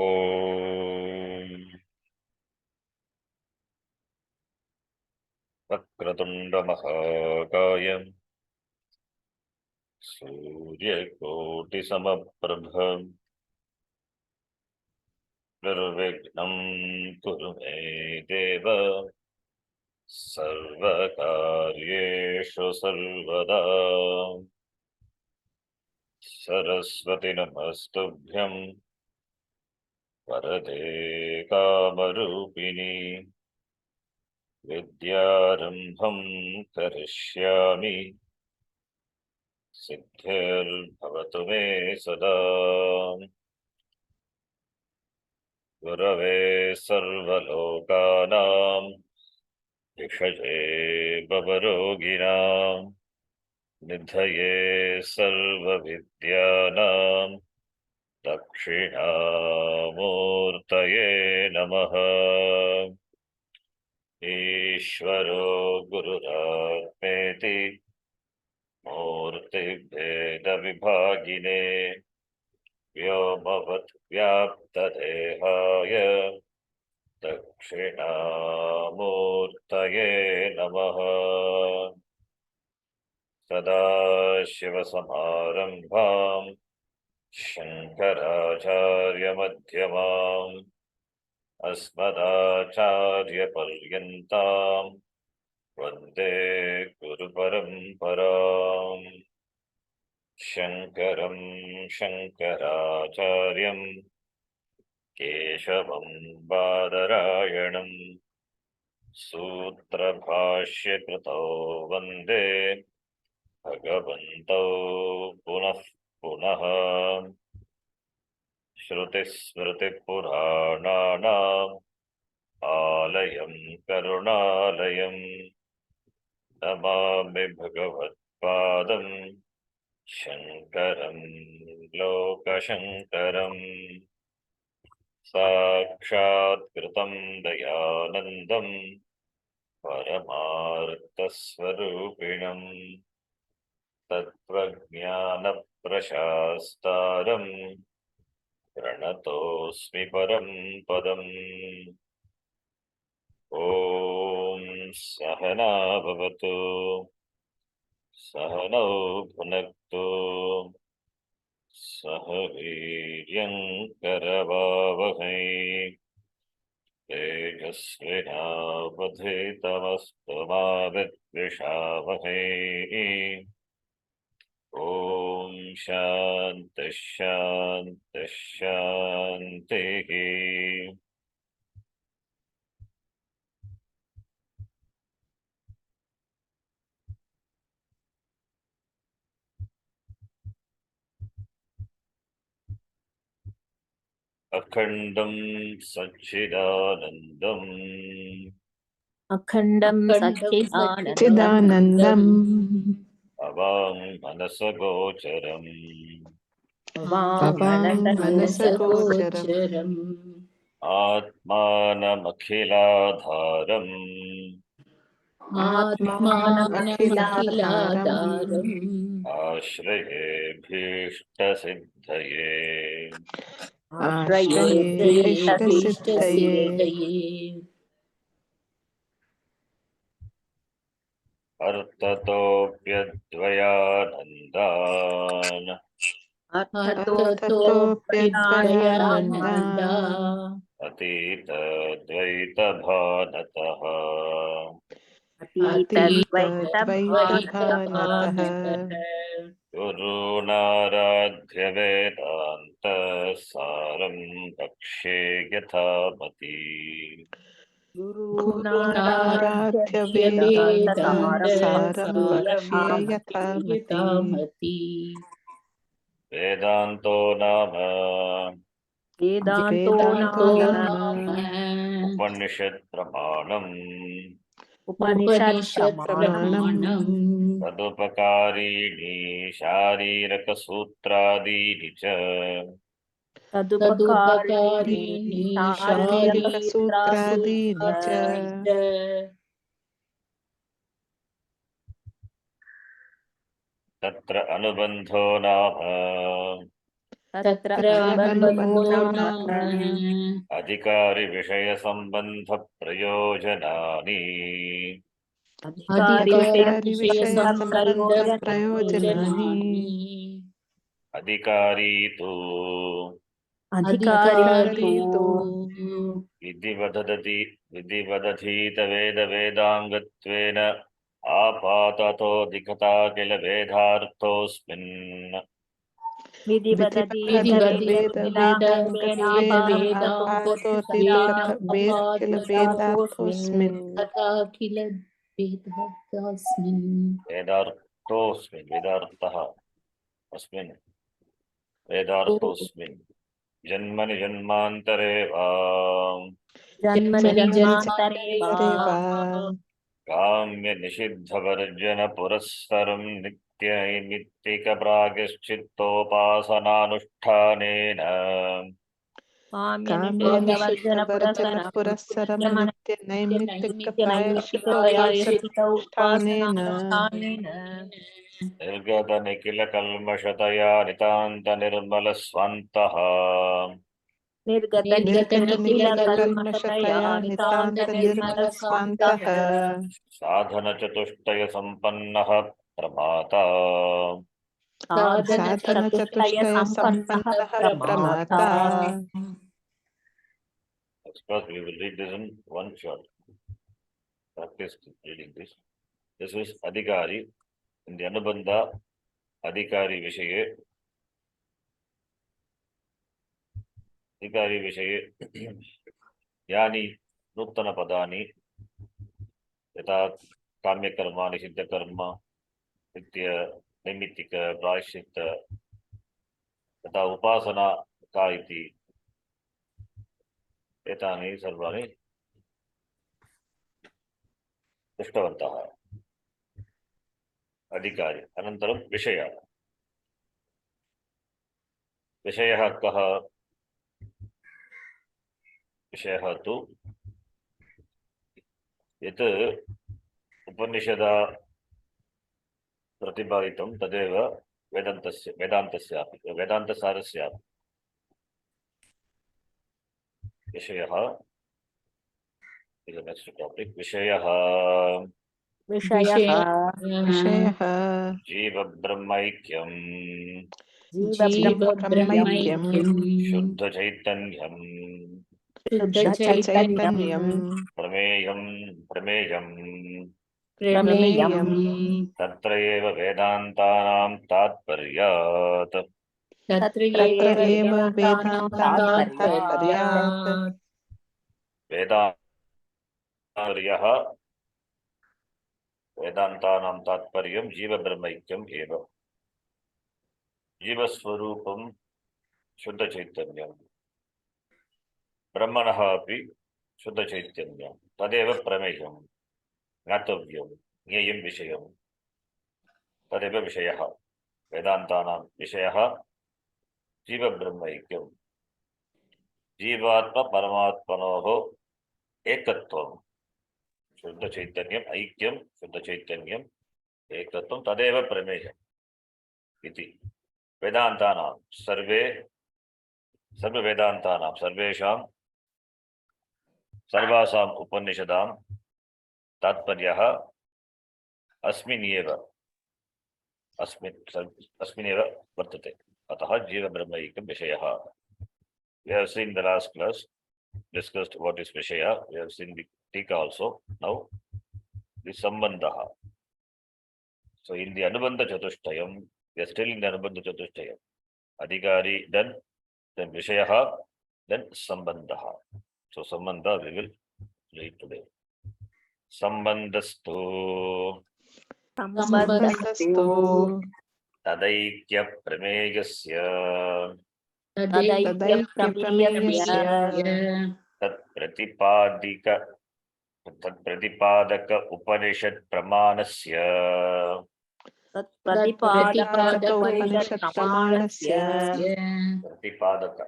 ॐ वक्रतुण्डमहाकाय सूर्यकोटिसमप्रभ निर्विघ्नं कुरु मे देव सर्वकार्येषु सर्वदा। सरस्वती नमस्तुभ्यं वरदे कामरूपिणी विद्यारम्भं करिष्यामि सिद्धिर्भवतु मे सदा। गुरवे सर्वलोकानां विषये भवरोगिणां निधये सर्वविद्यानां दक्षिणामूर्तये नमः। ईश्वरो गुरुरात्मेति मूर्तिभेदविभागिने व्योमवत् व्याप्तदेहाय दक्षिणामूर्तये नमः। सदाशिवसमारम्भां शङ्कराचार्यमध्यमाम् अस्मदाचार्यपर्यन्तां वन्दे गुरुपरम्पराम्। शङ्करं शङ्कराचार्यं केशवं बादरायणं सूत्रभाष्यकृतौ वन्दे भगवन्तौ पुनः पुनः। श्रुतिस्मृतिपुराणानाम् आलयं करुणालयं नमामि भगवत्पादं शङ्करं लोकशङ्करम्। साक्षात्कृतं दयानन्दं परमार्थस्वरूपिणं तत्त्वज्ञानप्रशास्तारं प्रणतोऽस्मि परं पदम्। ॐ सहना भवतु सहनौ भुनक्तु सह वीर्यं करवावहै तेजस्विनावधीतमस्तु मा विद्विषावहै। ॐ शान्ति शान्ति शान्तिः। अखण्डं सच्चिदानन्दम् अखण्डं सच्चिदानन्दम् अवां मनसगोचरम् मनसगोचरम् आत्मानमखिलाधारम् आत्मानमखिलाधारम् आश्रये भीष्टसिद्धये आश्रये भीष्टसिद्धये अर्थतोऽप्यद्वयानन्दान् अर्थतोऽप्यद्वयानन्दान् अतीतद्वैतभानतः अतीतद्वैतभानतः गुरूणाराध्य वेदान्तसारं भक्षे यथामति गुरूणाराध्य वेदान्तसारं भक्ष्ये यथामति। वेदान्तो नाम उपनिषत् प्रमाणम् तदुपकारीणि शारीरकसूत्रादीनि च शारीरकसूत्रादीनि च तत्र अनुबन्धो नाम तत्र अनुबन्धो अनुबन्धो नाम नाम अधिकारी विषय संबंध प्रयोजनानि अधिकारी विषय संबंध अधिकारिविषयसम्बन्धप्रयोजनानि प्रयोजनानि अधिकारी तु अधिकारी तु विधि वेद वेदांगत्वेन आपाततोऽधिकता किल वेदार्थोऽस्मिन् विधिवदति वेद वेदाङ्गत्वेन आपातोऽतीतकथ किल वेदार्थोऽस्मिन् तथा किल वेदार्थोऽस्मिन् वेदार्थः अस्मिन् वेदार्थोऽस्मिन् जन्मनि जन्मान्तरे वा जन्मनि जन्मान्तरे वा काम्य निषिद्धवर्जन पुरस्सरं नित्यनैमित्तिक प्रायश्चित्तोपासनानुष्ठानेन काम्यनिषिद्धवर्जन पुरस्सरं नित्य नैमित्तिक प्रायश्चित्तोपासनानुष्ठानेन निर्गत निखिल कल्मषतया नितान्त निर्मल स्वान्तः निर्गत निखिल निर्गतनिखिलकल्मषतया नितान्तनिर्मलस्वान्तः साधन चतुष्टय संपन्नः प्रमाता साधनचतुष्टय सम्पन्नः प्रमाता First we will read this in one shot. Practice reading this. This is Adhikari. In the Anubandha Adhikari Vishaye. Adhikari Vishaye. Yani Nuttana Padani. Yata Kamya Karma, Nishidha Karma. Nitya Nimitika, Prashita. Yata Upasana Kaiti. एतानि सर्वाणि दृष्टवन्तः अधिकारी अनन्तरं विषयः विषयः कः विषयः तु यत् उपनिषदा प्रतिपादितं तदेव वेदान्तस्यापि वेदान्तसारस्यापि विषयः is the next topic. विषयः जीव ब्रह्मैक्यम् शुद्ध चैतन्यम् प्रमेयम् तत्र एव वेदान्तानां तात्पर्यात् वेदान्तानां तात्पर्यं जीव ब्रह्मैक्यम् एव जीवस्वरूपं शुद्ध चैतन्यं ब्रह्मणः अपि शुद्ध चैतन्यं तदेव प्रमेयं ज्ञातव्यं ज्ञेयं विषयं तदेव विषयः वेदान्तानां विषयः जीव ब्रह्मैक्यं जीवात्म परमात्मनोः एकत्वं शुद्ध चैतन्यम् ऐक्यं शुद्ध चैतन्यम् एकत्वं तदेव प्रमेयम् इति वेदान्तानां सर्ववेदान्तानां सर्वासाम् उपनिषदां तात्पर्यः अस्मिन्नेव वर्तते अतः जीव ब्रह्मैक्यं विषयः. We have seen the last class discussed what is Vishaya. We have seen the Tika also. Now the Sambandha. So in the Anubandha Chatushtayam, we are still in the Anubandha Chatushtayam. Adhikari then Vishaya, then Sambandha. So Sambandha we will read today. Sambandhastu Tadaikya Prameyasya तत्प्रतिपादक उपनिषद प्रमाणस्य प्रतिपादक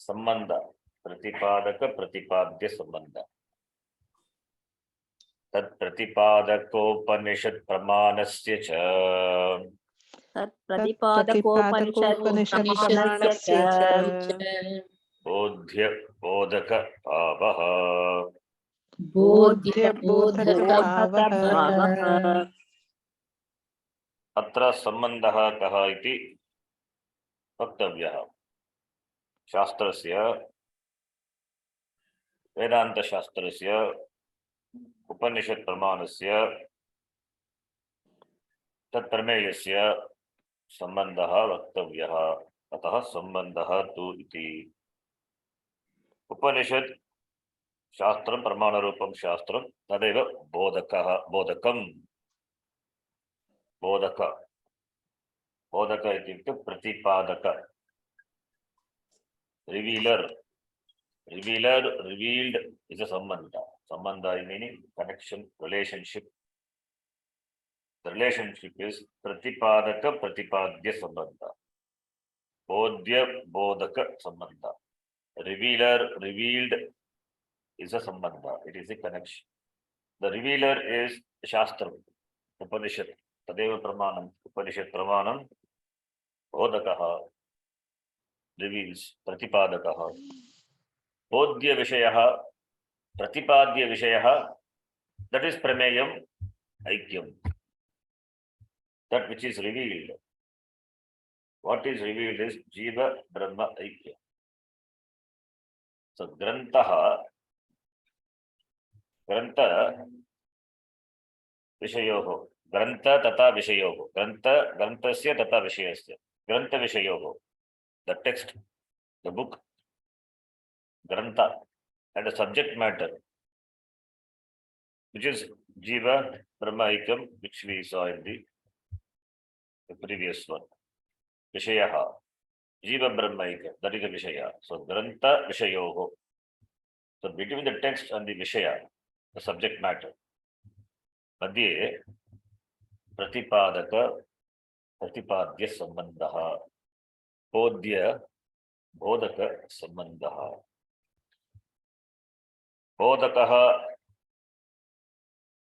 संबंध प्रतिपादक प्रतिपाद्य संबंध तत्प्रतिपादकोपनिषद प्रमाणस्य च तत्प्रतिपादकोपनिषत्प्रमाणस्य च बोध्य बोधक भावः बोध्यबोधकभावः अत्र सम्बन्धः कः इति वक्तव्यः। शास्त्रस्य वेदान्तशास्त्रस्य उपनिषत् प्रमाणस्य तत्प्रमेयस्य सम्बन्धः वक्तव्यः। अतः सम्बन्धः तु इति उपनिषत् शास्त्रं प्रमाणरूपं शास्त्रं तदेव बोधकः बोधकं बोधक बोधक इत्युक्ते प्रतिपादक revealer revealed is a sambandha meaning connection relationship. The relationship is pratipadaka pratipadya sambandha, bodhya bodhaka sambandha. Revealer revealed is a sambandha, it is a connection. The revealer is shastra upanishad tadeva pramanam upanishad pramanam bodhakaha reveals pratipadakaha bodhya vishayaha प्रतिपाद्य विषयः that is prameyam aikyam, that which is revealed. What is revealed is jiva brahma aikyam. So grantha vishayoho grantha tata vishayoho grantasya tata vishayasya grantha vishayoho, the text, the book, grantha, and the subject matter, which is jiva brahma aikyam, which we saw in the previous one. Vishayaha jiva brahma aikyam, that is the vishaya. So grantha vishayoho, so between the text and the vishaya, the subject matter, madhye pratipadaka pratipadya sambandha bodhya bodhaka sambandha. Bodhakaha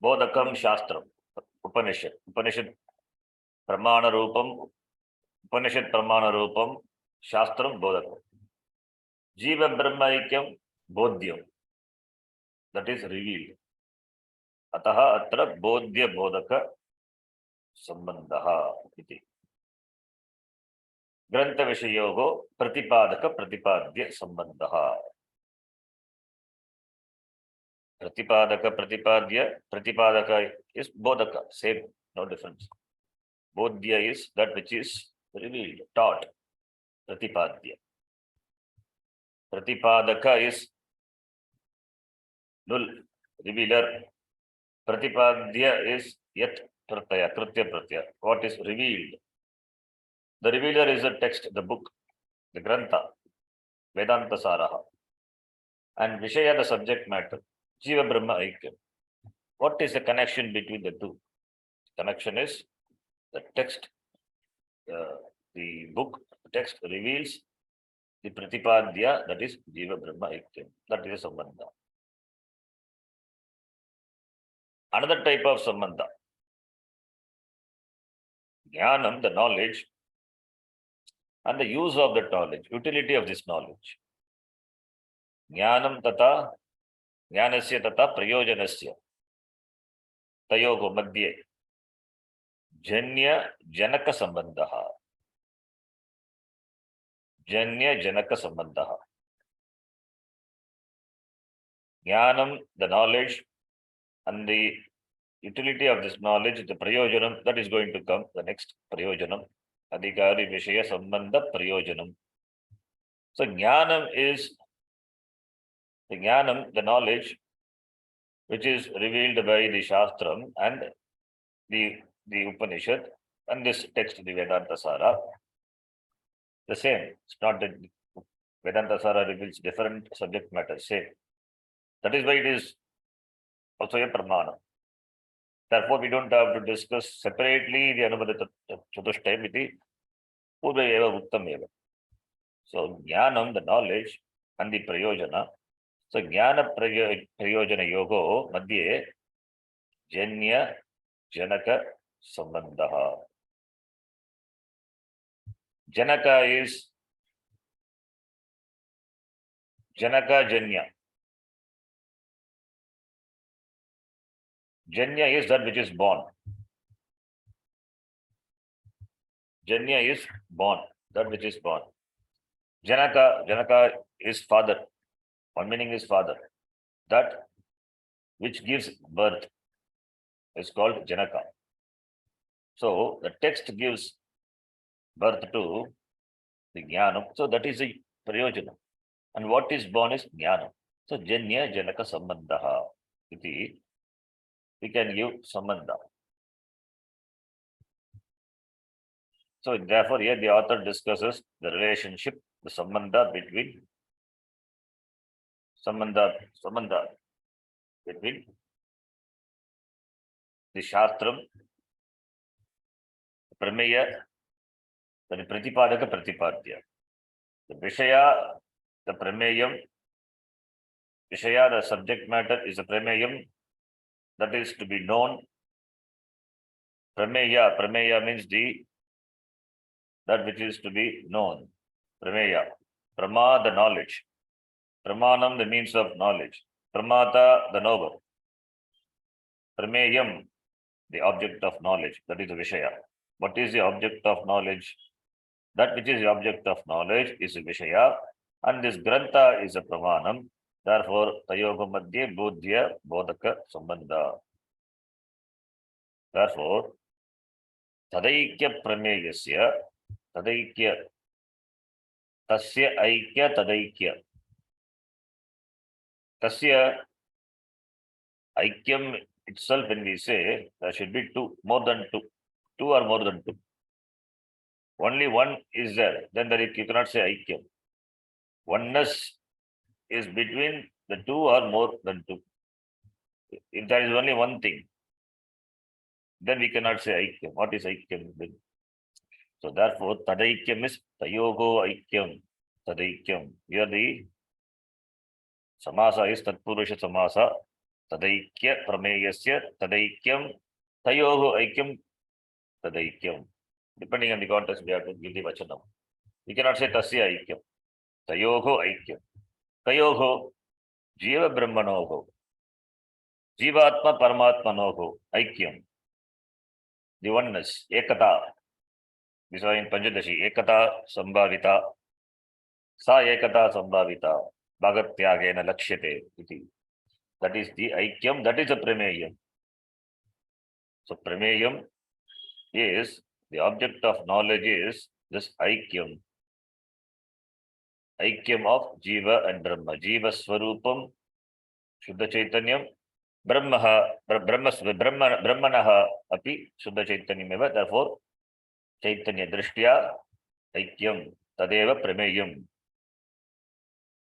bodhakam shastram upanishad pramana rupam upanishad pramana rupam shastram bodhakam. Jiva brahma aikyam bodhyam, that is revealed. Ataha atra bodhya bodhaka sambandha iti. Grantha vishayoho pratipadaka pratipadya sambandha. Pratipadaka pratipadya, pratipadaka is bodhaka, same, no difference. Bodhya is that which is revealed, taught. Pratipadya. Pratipadaka is null, revealer. Pratipadya is yet pratyaya, kritya pratyaya, what is revealed. The revealer is the text, the book, the grantha, Vedantasara, and Vishaya, the subject matter, Jiva Brahma Aikyam. What is the connection between the two? Connection is the text, the book, the text reveals the Pratipadya, that is Jiva Brahma Aikyam. That is a Sambandha. Another type of Sambandha, Jnanam, the knowledge, and the use of that knowledge, utility of this knowledge. Jnanam tata, Jnanasya tata prayojanasya. Tayogo madhye. Janya janaka sambandha. Janya janaka sambandha. Jnanam, the knowledge, and the utility of this knowledge, the prayojanam, that is going to come, the next prayojanam. Adhikari Vishaya Sambandha Prayojanam. So Jnanam is the Jnanam, the knowledge, which is revealed by the Shastram and the Upanishad and this text, the Vedantasara. The same. It's not that Vedantasara reveals different subject matter, same. That is why it is also a Pramana. Therefore, we don't have to discuss separately the Anubhadita Chatushtayam iti Purva eva Uttam eva. So, Jnanam, the knowledge, and the Prayojana. So, Jnana Prayojana Yogo Madhye Janya Janaka Sambandha. Janaka is Janaka Janya. Janya is that which is born. Janya is born, that which is born. Janaka is father. One meaning is father. That which gives birth is called Janaka. So the text gives birth to the Jnanam. So that is the Prayojana. And what is born is Jnanam. So Janya Janaka Sambandha. Iti, we can give Sambandha. So therefore here the author discusses the relationship, the Sambandha between between the Shastram, Prameya, the Pratipadaka Pratipadya. The Vishaya, the Prameyam, Vishaya, the subject matter is a Prameyam that is to be known. Prameya means that which is to be known. Prameya. Prama, the knowledge. Pramanam, the means of knowledge. Pramata, the knower. Prameyam, the object of knowledge. That is the Vishaya. What is the object of knowledge? That which is the object of knowledge is a Vishaya, and this Grantha is a Pramanam. Therefore, Tayoga Madhya Bodhya Bodhaka Sambandha. Therefore, Tadaikya Prameyasya, Tadaikya, Tasya Aikya Tadaikya. Tasya Aikyam itself, when we say, there should be two, more than two. Two or more than two. Only one is there, then you cannot say Aikyam. Oneness is between the two or more than two. If there is only one thing, then we cannot say Aikyam. What is Aikyam? So therefore, Tadaikyam is Tayogo Aikyam. Tadaikyam. Here the Samasa is Tatpurusha Samasa. Tadaikya Prameyasya Tadaikyam. Tayogo Aikyam. Tadaikyam. Depending on the context, we have to give the Vachanam. We cannot say Tasya Aikyam. Tayogo Aikyam. Tayogo Jiva Brahmanogo. Jivatma Paramatmanogo. Aikyam. The oneness. Ekata. This is in Panchadashi. Ekata Sambhavita. Sa Ekata Sambhavita. Bhagatyagena Lakshyate. That is the Aikyam. That is a Prameyam. So Prameyam is the object of knowledge is this Aikyam. Aikyam of Jiva and Brahma. Jiva Swarupam, Shuddha Chaitanyam, Brahmanaha api Shuddha Chaitanyam. Therefore, Chaitanya Drishtya Aikyam Tadeva Prameyam.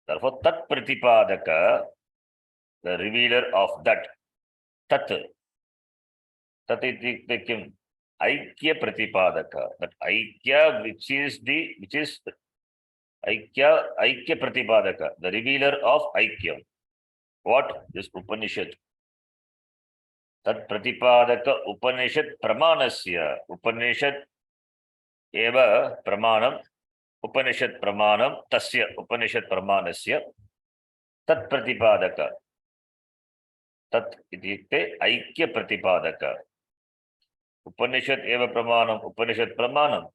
Therefore, Tat Pratipadaka, the revealer of that. Tat iti kim? Aikya Pratipadaka. That Aikya which is Aikya Pratipadaka, the revealer of Aikyam. What? This Upanishad. Tat Pratipadaka Upanishad Pramanasya. Upanishad eva Pramanam. Upanishad Pramanam Tasya Upanishad Pramanasya. Tat Pratipadaka. Tat ityukte Aikya Pratipadaka. Upanishad eva Pramanam. Upanishad Pramanam.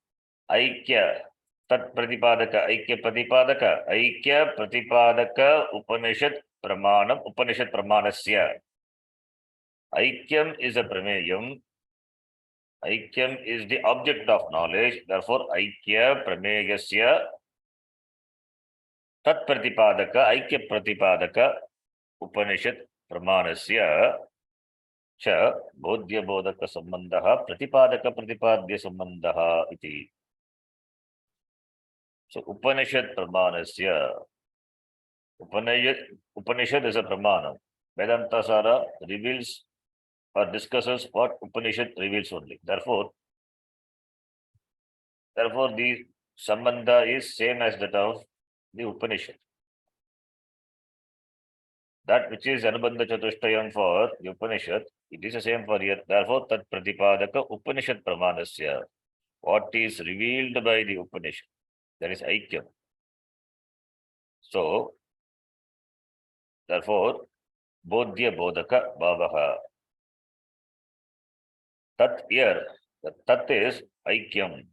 Aikya. Tat Pratipadaka. Aikya Pratipadaka. Aikya Pratipadaka Upanishad Pramanam. Upanishad Pramanasya. Aikyam is a Prameyam. Aikyam is the object of knowledge. Therefore, Aikya Prameyasya Tat Pratipadaka. Aikya Pratipadaka Upanishad Pramanasya Cha Bodhya Bodhaka Sambandha Pratipadaka Pratipadya Sambandha iti. So Upanishad Pramanasya. Upanishad is a Pramana. Vedantasara reveals or discusses what Upanishad reveals only. Therefore, the Sambandha is same as that of the Upanishad. That which is Anubandha Chatushtayam for the Upanishad, it is the same for here. Therefore, Tat Pratipadaka Upanishad Pramanasya. what is revealed by the Upanishad. That is Aikyam. So, therefore, Bodhya Bodhaka Bhavaha. Tat here, the Tat is Aikyam.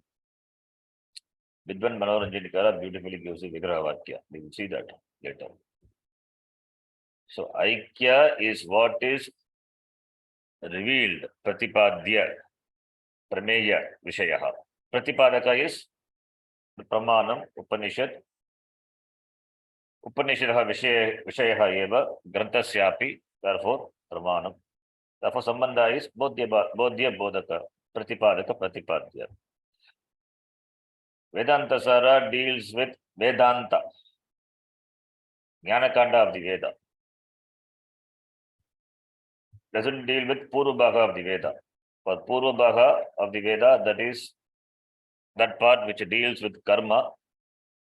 Vidwan Manoranjanikara beautifully gives a Vigraha Vakya. We will see that later. So, Aikya is what is revealed, Pratipadya, Prameya, Vishayaha. Pratipadaka is the Pramanam, Upanishad. Upanishadaha Vishayaha eva, Grantasyapi, therefore, Pramanam. Therefore, Sambandha is Bodhya Bodhaka, Pratipadaka, Pratipadya. Vedantasara deals with Vedanta, Jnanakanda of the Veda. Doesn't deal with Purva Bhaga of the Veda. For Purva Bhaga of the Veda, that is that part which deals with karma.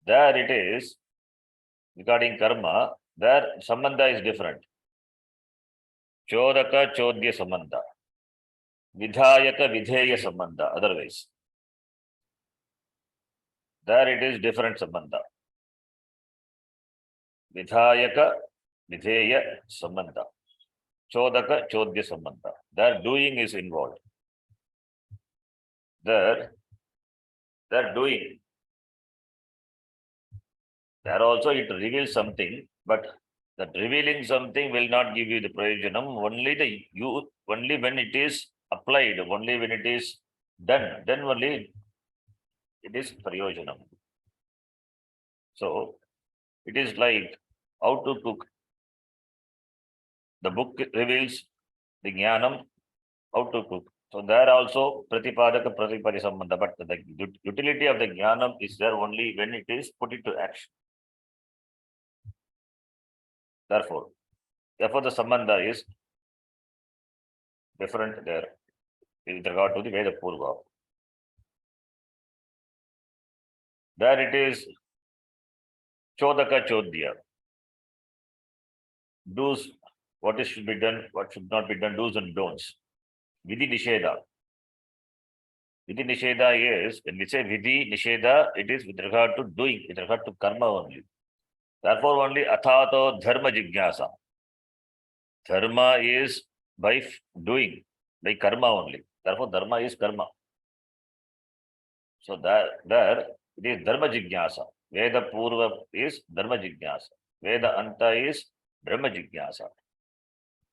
There it is, regarding karma, there Sambandha is different. Chodaka Chodya Sambandha. Vidhayaka Vidheya Sambandha, otherwise. There it is different Sambandha. Vidhayaka Vidheya Sambandha. Chodaka Chodya Sambandha. Their doing is involved. Their doing. There also it reveals something, but that revealing something will not give you the prayojanam. Only when it is applied, only when it is done, then only it is prayojanam. So it is like how to cook. The book reveals the jnanam, how to cook. So there also Pratipadaka Pratipadi Sambandha, but the utility of the jnanam is there only when it is put into action. Therefore, the Sambandha is different there with regard to the Veda Purva. There it is Chodaka Chodya. Do's, what is should be done, what should not be done, do's and don'ts. Vidhi Nisheda. Vidhi Nisheda is, when we say Vidhi Nisheda, it is with regard to doing, with regard to karma only. Therefore, only Athato Dharma Jigyasa. Dharma is by doing, by karma only. Therefore, Dharma is karma. So there it is Dharma Jigyasa. Veda Purva is Dharma Jigyasa. Veda Anta is Brahma Jigyasa.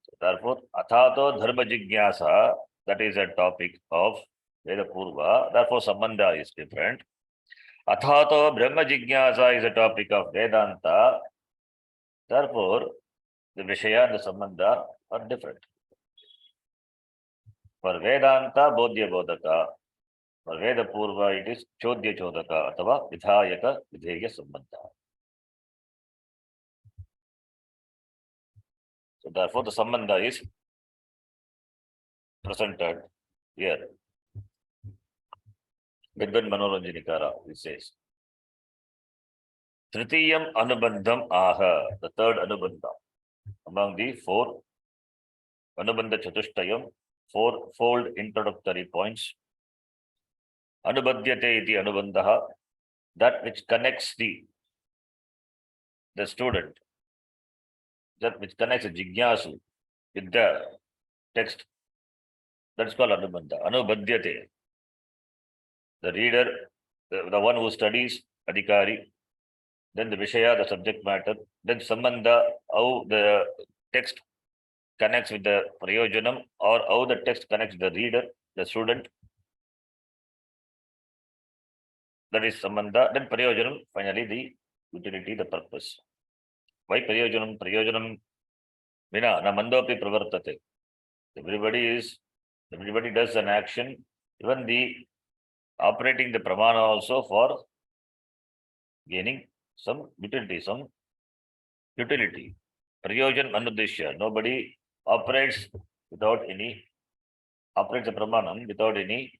So therefore, Athato Dharma Jigyasa, that is a topic of Veda Purva. Therefore, Sambandha is different. Athato Brahma Jigyasa is a topic of Vedanta. Therefore, the Vishaya and the Sambandha are different. For Vedanta, Bodhya Bodhaka. For Veda Purva, it is Chodya Chodaka, Atava Vidhayaka Vidheya Sambandha. So therefore, the Sambandha is presented here. Vidvan Manoranjanikara, he says. Tritiyam Anubandham Aha, the third Anubandha. Among the four Anubandha Chatushtayam, four-fold introductory points. Anubadhyate iti Anubandha, that which connects the student, that which connects the Jigyasu with the text. That's called Anubandha. Anubadhyate. The reader, the one who studies, Adhikari, then the Vishaya, the subject matter, then Sambandha, how the text connects with the Prayojanam, or how the text connects with the reader, the student. That is Sambandha. Then Prayojanam, finally the utility, the purpose. Why Prayojanam? Prayojanam Vina, na mandopi pravartate. Everybody does an action, even the operating the pramana also for gaining some utility, Prayojan Anudeshya. Nobody operates the pramanam without any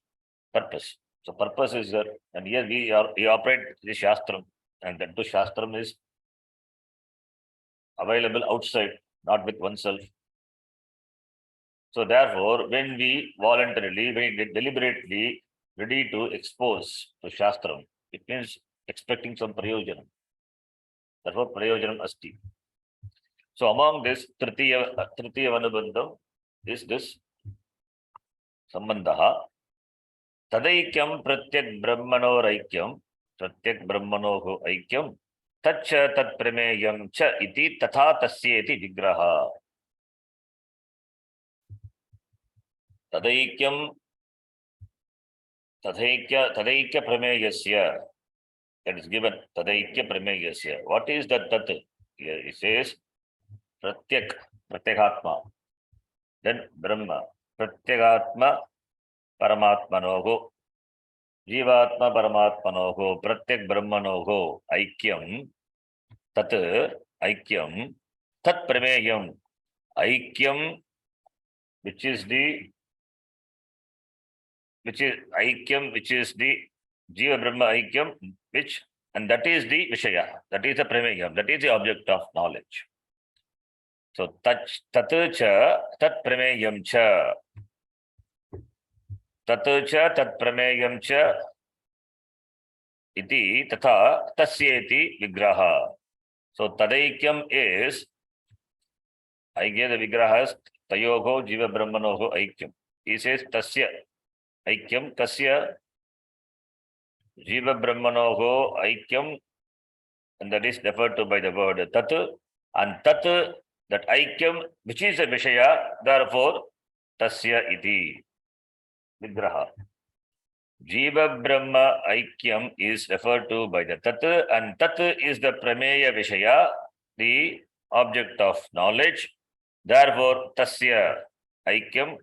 purpose. So purpose is there, and here we operate the Shastram, and that too Shastram is available outside, not with oneself. So therefore, when we voluntarily, when we deliberately ready to expose to Shastram, it means expecting some prayojanam. Therefore, prayojanam asti. So among this, Tritiya Vanubandham is this Sambandaha. Tadaikyam Pratyak Brahmanoreikyam, Pratyak Brahmanoho Aikyam, Tacha Tat Prameyam Cha iti Tatha Tasyeti Vigraha. Tadaikyam Tadaikya Prameyasya. That is given. Tadaikya Prameyasya. What is that Tat? Here it says Pratyak, Pratyakatma. Then Brahma. Pratyakatma Paramatmanoho. Jivatma Paramatmanoho. Pratyak Brahmanoho. Aikyam. Tat Aikyam. Tat Prameyam. Aikyam, which is Aikyam, which is the Jiva Brahma Aikyam, which, and that is the Vishaya, that is the Prameyam, that is the object of knowledge. So, Tatucha, Tat Prameyam Cha, Tatucha, Tat Prameyam Cha, iti, Tatha, Tasyeti Vigraha. So, Tadaikyam is, I gave the Vigrahas, Tayogo, Jiva Brahmanoho Aikyam. He says, Tasya, Aikyam, Tasya, Jiva Brahmanoho Aikyam, and that is referred to by the word Tat, and Tat, that Aikyam, which is a Vishaya, therefore, Tasya iti, Vigraha. Jiva Brahma Aikyam is referred to by the Tat, and Tat is the Prameya Vishaya, the object of knowledge, therefore, Tasya Aikyam,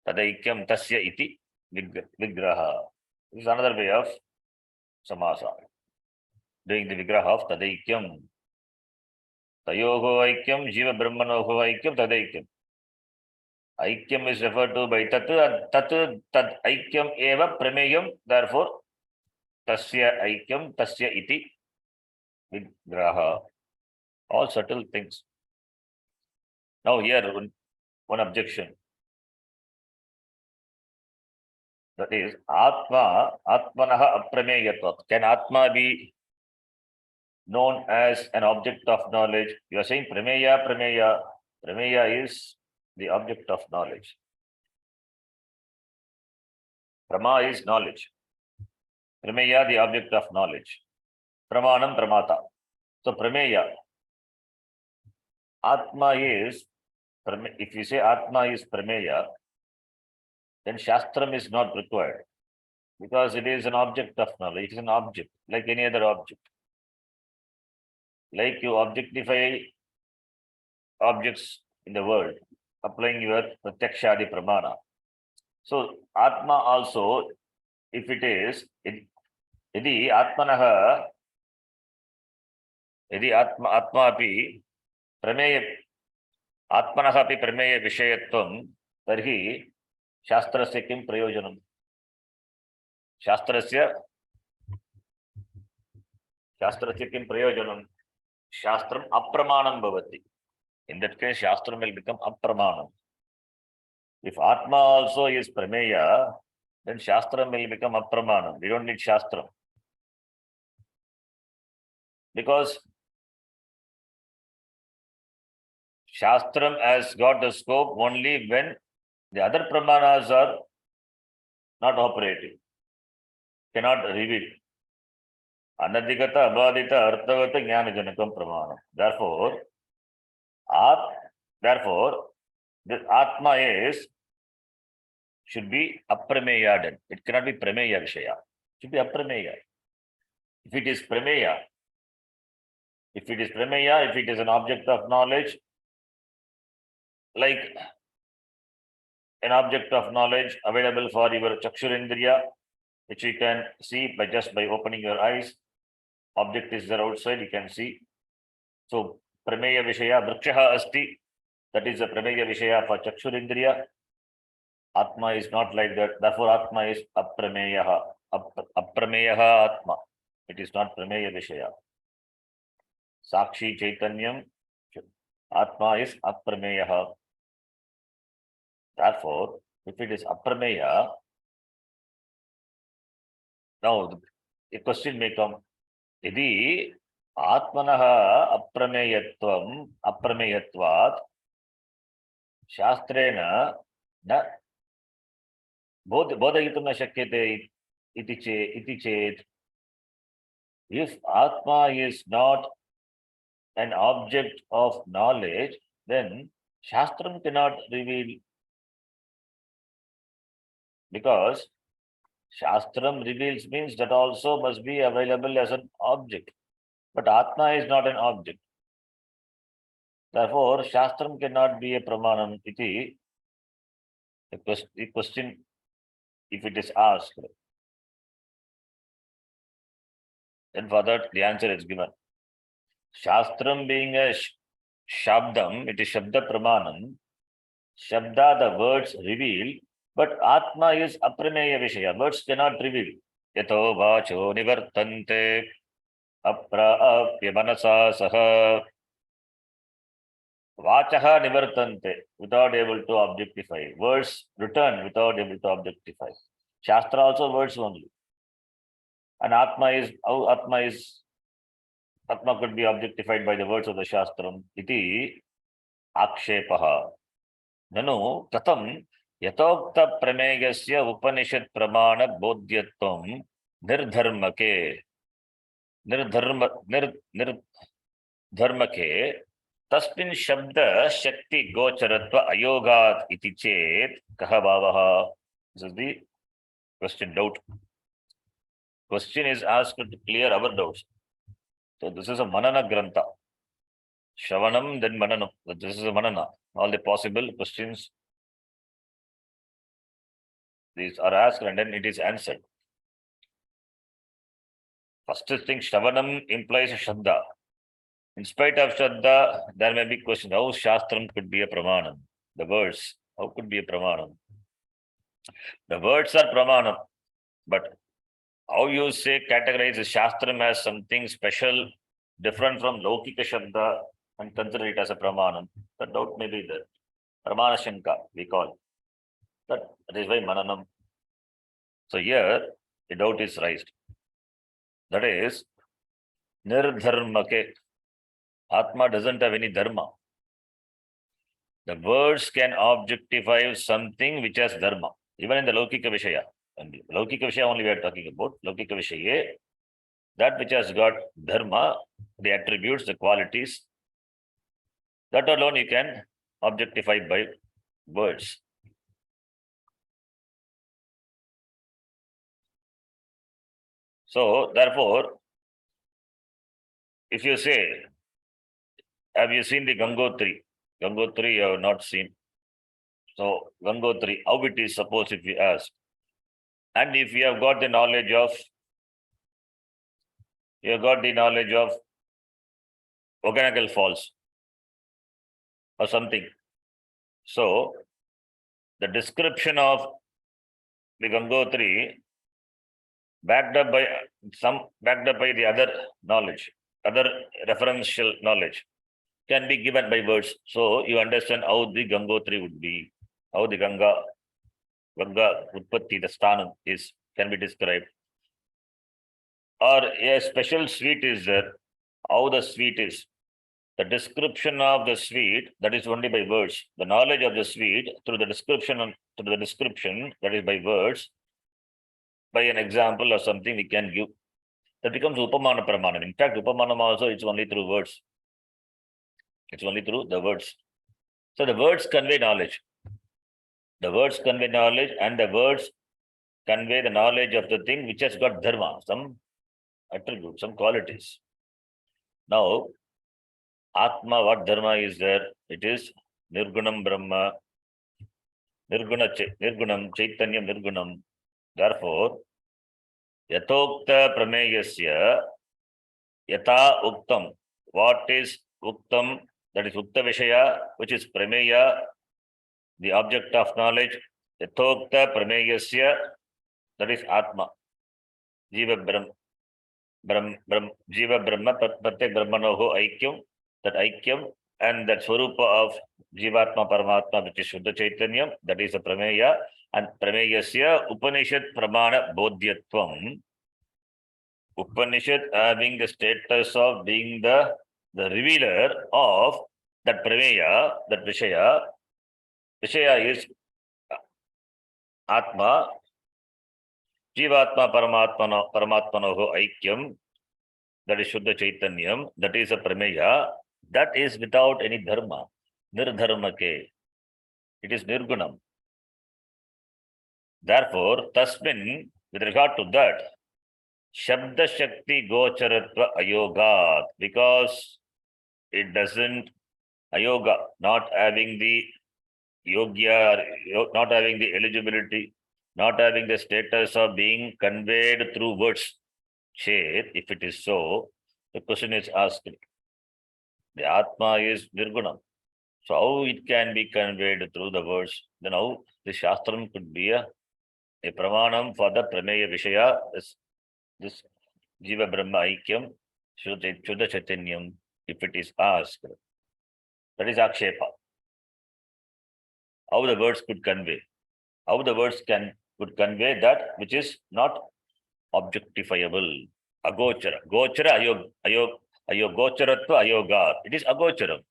Tadaikyam Tasya iti, Vigraha. This is another way of Samasa, doing the Vigraha of Tadaikyam. Tayoho Aikyam, Jiva Brahmanoho Aikyam, Tadaikyam. Aikyam is referred to by Tat, and Tat Aikyam eva Prameyam, therefore, Tasya Aikyam, Tasya iti, Vigraha. All subtle things. Now here, one objection. That is, Atmanaha Aprameyatvat. Can Atma be known as an object of knowledge? You are saying Prameya. Prameya is the object of knowledge. Prama is knowledge. Prameya, the object of knowledge. Pramanam, Pramata. So Prameya. Atma is, if you say Atma is Prameya, then Shastram is not required, because it is an object of knowledge. It is an object, like any other object. Like you objectify objects in the world, applying your Pratyakshadi Pramana. So Atma also, if it is, Yadi Atma api Prameya, Atmanaha api Prameya Vishayatvam, tarhi Shastrasya kim prayojanam? Shastrasya kim prayojanam? Shastram apramanam bhavati. In that case, Shastram will become apramanam. If Atma also is Prameya, then Shastram will become apramanam. We don't need Shastram. Because Shastram has got the scope only when the other Pramanas are not operating, cannot reveal. Anadhigata, Abhadita, Arthavata, Jnana Janakam Pramanam. Therefore, this Atma should be aprameya. It cannot be prameya vishaya. It should be aprameya. If it is prameya, if it is an object of knowledge, like an object of knowledge available for your chakshurindriya, which you can see by opening your eyes. Object is there outside, you can see. So prameya vishaya vrikshaha asti. That is a prameya vishaya for chakshurindriya. Atma is not like that. Therefore, Atma is aprameyaha. Aprameyaha Atma. It is not prameya vishaya. Sakshi Chaitanyam. Atma is aprameyaha. Therefore, if it is aprameya, Now, the question may come, Yadi Atmanaha Aprameyatvat Shastrena na bodhayitum na shakyate iti chet. If Atma is not an object of knowledge, then Shastram cannot reveal, because Shastram reveals means that also must be available as an object. But Atma is not an object. Therefore, Shastram cannot be a Pramanam iti. The question, if it is asked, then for that the answer is given. Shastram being a Shabdam, it is Shabda Pramanam. Shabda, the words reveal, but Atma is Aprameya Vishaya. Words cannot reveal. Yato vacho nivartante aprapya manasa saha. Vachaha nivartante, without able to objectify. Words return without able to objectify. Shastra also words only. And Atma could be objectified by the words of the Shastram. Iti akshepaha. Nanu katam yatokta pramegasya upanishad pramana bodhyatvam nirdharmake tasmin shabda shakti gocharatva ayogat iti chet kaha bhavaha. This is the question, doubt. Question is asked to clear our doubts. So this is a manana grantha. Shravanam, then mananam. This is a manana. All the possible questions, these are asked and then it is answered. First thing, Shravanam implies Shraddha. In spite of Shraddha, there may be questions. How Shastram could be a Pramanam? The words, how could be a Pramanam? The words are Pramanam, but how you say categorize Shastram as something special, different from Laukika Shabda, and consider it as a Pramanam, the doubt may be there. Pramana Shanka, we call. That is why Mananam. So here, the doubt is raised. That is, Nirdharmake. Atma doesn't have any dharma. The words can objectify something which has dharma. Even in the Laukika Vishaya. And Laukika Vishaya only we are talking about. Laukika Vishaya, that which has got dharma, the attributes, the qualities, that alone you can objectify by words. So, therefore, if you say, have you seen the Gangotri? Gangotri you have not seen. So, Gangotri, how it is supposed if you ask? And if you have got the knowledge of, Okanagal Falls or something. So, the description of the Gangotri backed up by the other knowledge, other referential knowledge can be given by words. So you understand how the Gangotri would be, how the Ganga Utpatti, the Sthanam can be described. Or a special sweet is there, how the sweet is. The description of the sweet, that is only by words. The knowledge of the sweet through the description, that is by words, by an example or something we can give. That becomes Upamana Pramanam. In fact, Upamanam also it's only through words. It's only through the words. So the words convey knowledge. The words convey knowledge, and the words convey the knowledge of the thing which has got dharma, some attributes, some qualities. Now, Atma, what dharma is there? It is Nirgunam Brahma, Nirgunam, Chaitanyam Nirgunam. Therefore, Yatokta Prameyasya, Yata Uktam. What is Uktam? That is Ukta Vishaya, which is Prameya, the object of knowledge. Yatokta Prameyasya, that is Atma. Jiva Brahma, Pratyek Brahmanoho Aikyam, that Aikyam, and that Swarupa of Jivatma Paramatma, which is Shuddha Chaitanyam, that is a Prameya, and Prameyasya Upanishad Pramana Bodhyatvam. Upanishad having the status of being the revealer of that prameya, that vishaya. Vishaya is Atma, Jivatma Paramatmanoho Aikyam, that is Shuddha Chaitanyam, that is a prameya, that is without any dharma, nirdharmake. It is nirgunam. Therefore, tasmin, with regard to that, Shabda Shakti Gocharatva Ayogat, because it doesn't, ayoga, not having the yogya, not having the eligibility, not having the status of being conveyed through words. Chet, if it is so, the question is asked. The Atma is Nirgunam. So how it can be conveyed through the words? Then how the Shastram could be a Pramanam for the Prameya Vishaya, this Jiva Brahma Aikyam, Shuddha Chaitanyam, if it is asked. That is Akshepa. How the words could convey. How the words could convey that which is not objectifiable. Agochara. Gochara ayogocharatva ayoga. It is agocharam.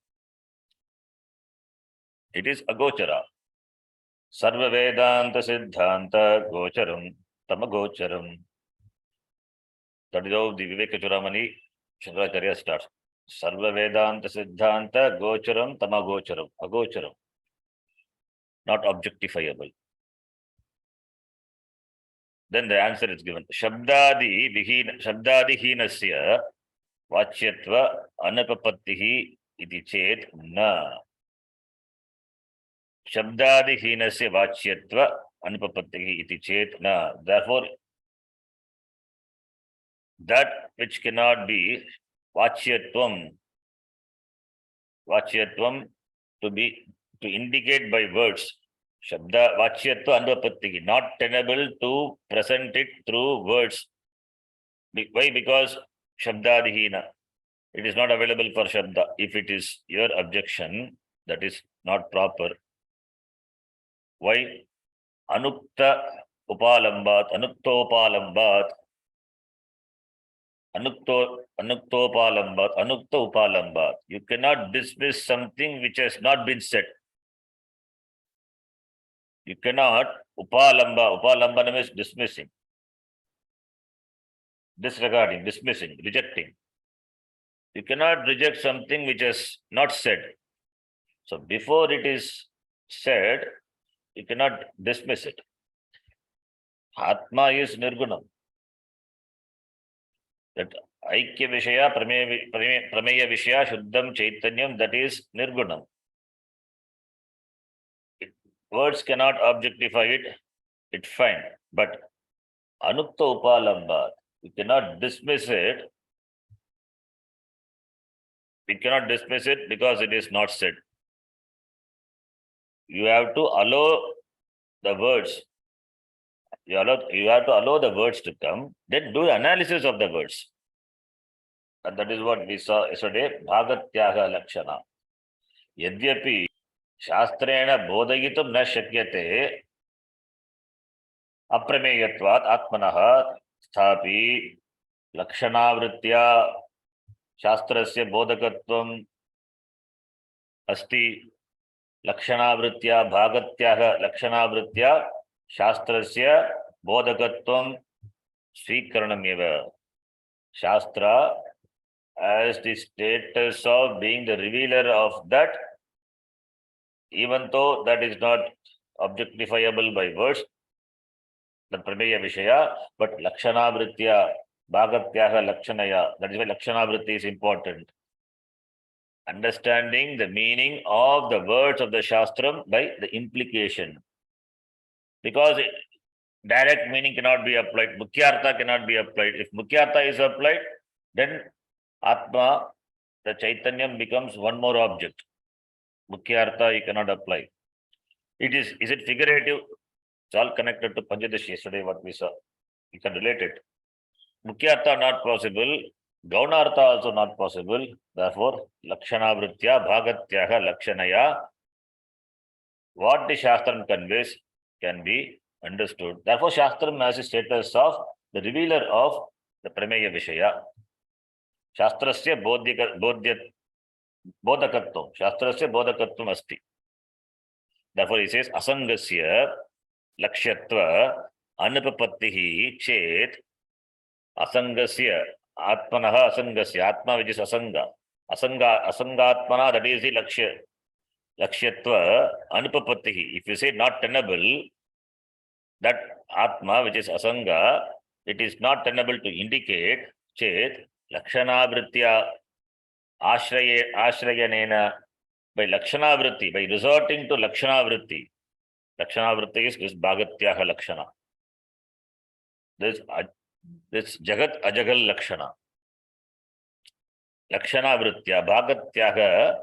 It is agochara. Sarva Vedanta Siddhanta Gocharam Tamagocharam. That is how the Viveka Churamani Shankaracharya starts. Sarva Vedanta Siddhanta Gocharam Tamagocharam. Agocharam. Not objectifiable. Then the answer is given. Shabdadi hinasya vachyatva anapapattihi iti chet na. Shabdadi hinasya vachyatva anapapattihi iti chet na. Therefore, that which cannot be vachyatvam to indicate by words. Shabda vachyatva anupattihi, not tenable to present it through words. Why? Because shabdadihina, it is not available for shabda. If it is your objection, that is not proper. Why? Anukta upalambat, anukta upalambat. You cannot dismiss something which has not been said. You cannot upalamba means dismissing, disregarding, dismissing, rejecting. You cannot reject something which is not said. So before it is said, you cannot dismiss it. Atma is nirgunam. That Aikya Vishaya, Prameya Vishaya, Shuddham Chaitanyam, that is nirgunam. Words cannot objectify it, it's fine. But Anukta Upalambat, you cannot dismiss it. We cannot dismiss it because it is not said. You have to allow the words. You have to allow the words to come, then do the analysis of the words. And that is what we saw yesterday, Bhagatyaga Lakshana. Yadyapi Shastrena Bodhayitum na shakyate Aprameyatvat Atmanaha Sthapi Lakshanavritya Shastrasya Bodhakatvam Asti Lakshanavritya Bhagatyaga Lakshanavritya Shastrasya Bodhakatvam Srikaranameva. Shastra as the status of being the revealer of that, even though that is not objectifiable by words, the Prameya Vishaya, but Lakshanavritya, Bhagatyaha Lakshanaya, that is why Lakshanavritti is important. Understanding the meaning of the words of the Shastram by the implication. Because direct meaning cannot be applied, Mukhyartha cannot be applied. If Mukhyartha is applied, then Atma, the Chaitanyam becomes one more object. Mukhyartha you cannot apply. Is it figurative? It's all connected to Panchadashi yesterday, what we saw. You can relate it. Mukhyartha not possible, Gaunartha also not possible. Therefore, Lakshanavritya, Bhagatyaha, Lakshanaya, what the Shastram conveys can be understood. Therefore, Shastram has a status of the revealer of the Prameya Vishaya. Shastrasya bodhakatvam. Shastrasya bodhakatvam asti. Therefore, he says, asangasya lakshyatva anupapattihi chet asangasya atmanaha asangasya. Atma which is asanga. Asangatmana, that is the lakshyatva anupapattihi. If you say not tenable, that atma which is asanga, it is not tenable to indicate chet lakshanavritya ashrayanena, by lakshanavritti, by resorting to lakshanavritti. Lakshanavritti is bhagatyaha lakshana. This jagat ajagal lakshana. Lakshanavritya, bhagatyaha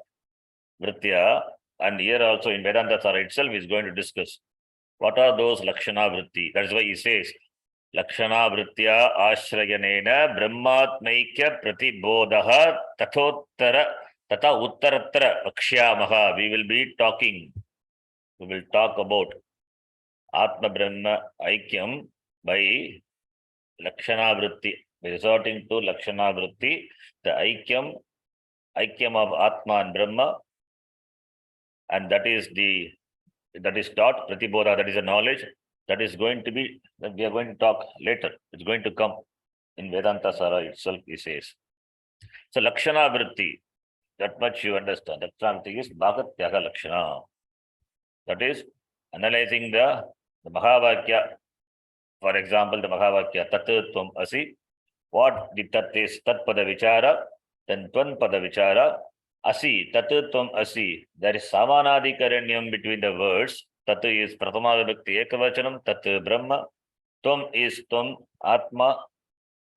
vritya, and here also in Vedantasara itself is going to discuss what are those lakshanavritti. That is why he says lakshanavritya ashrayanena brahmatmaikya pratibodhaha tathottara tata uttaratra vakshyamaha. We will talk about Atma Brahma Aikyam by Lakshanavritti, by resorting to Lakshanavritti, the Aikyam of Atma and Brahma, and that is taught, Pratibodha, that is a knowledge, that we are going to talk later. It's going to come in Vedantasara itself, he says. So Lakshanavritti, that much you understand. Lakshanavritti is Bhagatyaga Lakshana. That is analyzing the Mahavakya. For example, the Mahavakya Tat Tvam Asi. What the Tat is, Tat Pada Vichara, then Tvan Pada Vichara. Asi, Tat Tvam Asi. There is Samanadikaranyam between the words. Tat is Prathama Vibhakti Ekavachanam, Tat Brahma. Tvam is Tvam Atma,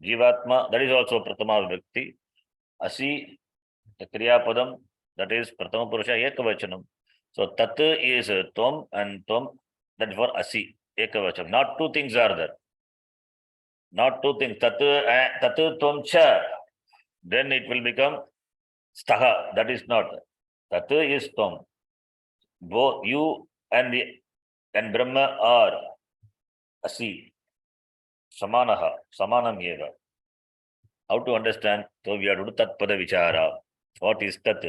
Jivatma. That is also Prathama Vibhakti. Asi, the Kriya Padam, that is Prathama Purusha Ekavachanam. So tat is tvam and tvam, that is for asi, ekavacham. Not two things are there. Not two things. Tat tvam cha. Then it will become staha. That is not. Tat is tvam. Both you and Brahma are asi. Samanaha. Samanam eva. How to understand? So we have to do tat pada vichara. What is tat?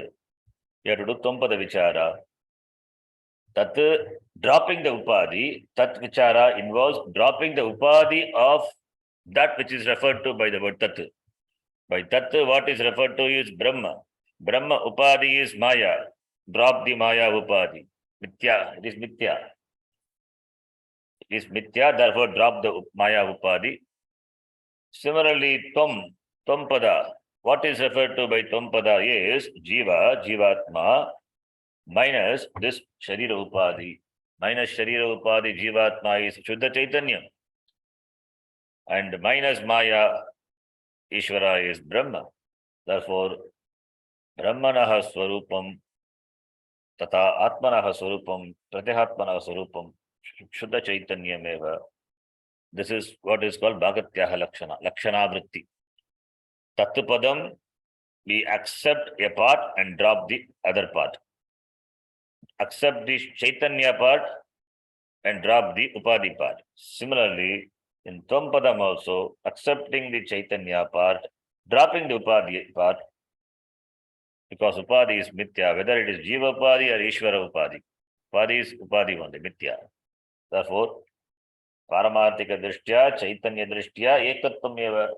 We have to do tvam pada vichara. Tat, dropping the upadhi, tat vichara involves dropping the upadhi of that which is referred to by the word tat. By tat, what is referred to is Brahma. Brahma upadhi is Maya. Drop the Maya upadhi. Mithya, it is Mithya. It is Mithya, therefore drop the Maya upadhi. Similarly, Tvam pada. What is referred to by Tvam pada is Jiva, Jivatma, minus this Sharira Upadhi. Minus Sharira Upadhi, Jivatma is Shuddha Chaitanya. And minus Maya, Ishvara is Brahma. Therefore, Brahmanaha Swarupam, Tata Atmanaha Swarupam, Pratihatmanaha Swarupam, Shuddha Chaitanya Meva. This is what is called Bhagatyaha Lakshana, Lakshana Vritti. Tattvapadam, we accept a part and drop the other part. Accept the Chaitanya part and drop the Upadhi part. Similarly, in Tvam also, accepting the Chaitanya part, dropping the Upadhi part, because Upadhi is Mithya, whether it is Jiva Upadhi or Ishvara Upadhi. Upadhi is Upadhi only, Mithya. Therefore, Paramarthika Drishtya, Chaitanya Drishtya, Ekatvam Eva.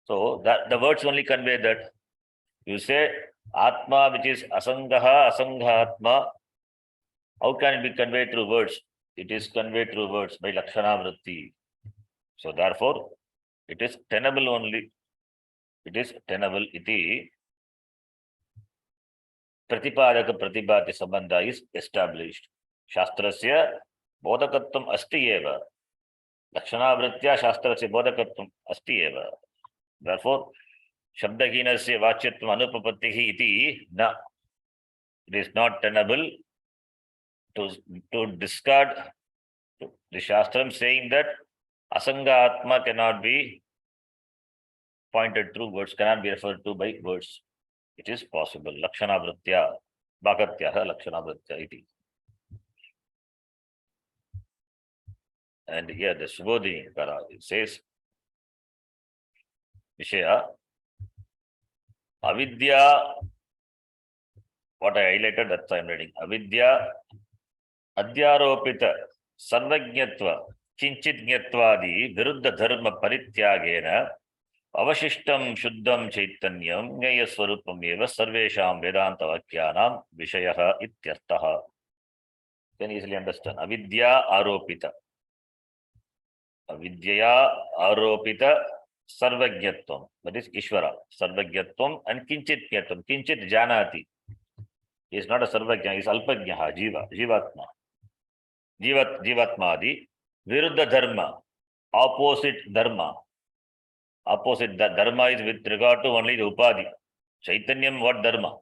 So, that the words only convey that. You say Atma, which is Asangaha, Asangha Atma. How can it be conveyed through words? It is conveyed through words by Lakshana Vritti. So therefore, it is tenable only. It is tenable iti. Pratipadaka Pratibhati Sambandha is established. Shastrasya bodhakatvam asti eva. Lakshana Vritya Shastrasya bodhakatvam asti eva. Therefore, Shabdahinasya Vachyatvam Anupapattihi iti na. It is not tenable to discard the Shastram saying that Asanga Atma cannot be pointed through words, cannot be referred to by words. It is possible. Lakshana Vritya, Bhagatyaha Lakshana Vritya iti. And here the Subodhi Kara says, Vishaya. Avidya, what I highlighted, that I am reading. Avidya, Adhyaropita, Sarvagyatva, Kinchit Gyatwadi, Viruddha Dharma Parityagena, Avashishtam Shuddham Chaitanyam, Nyaya Swarupam Eva, Sarvesham Vedanta Vakyanam, Vishayaha Ityartaha. Can easily understand. Avidya Aropita. Avidyaya Aropita Sarvagyatvam. That is Ishvara. Sarvagyatvam and Kinchit Gyatvam. Kinchit Janati. He is not a Sarvagya, he is Alpagyaha, Jiva, Jivatma. Jivatmadi. Viruddha Dharma. Opposite Dharma. Opposite the Dharma is with regard to only the Upadhi. Chaitanyam, what Dharma?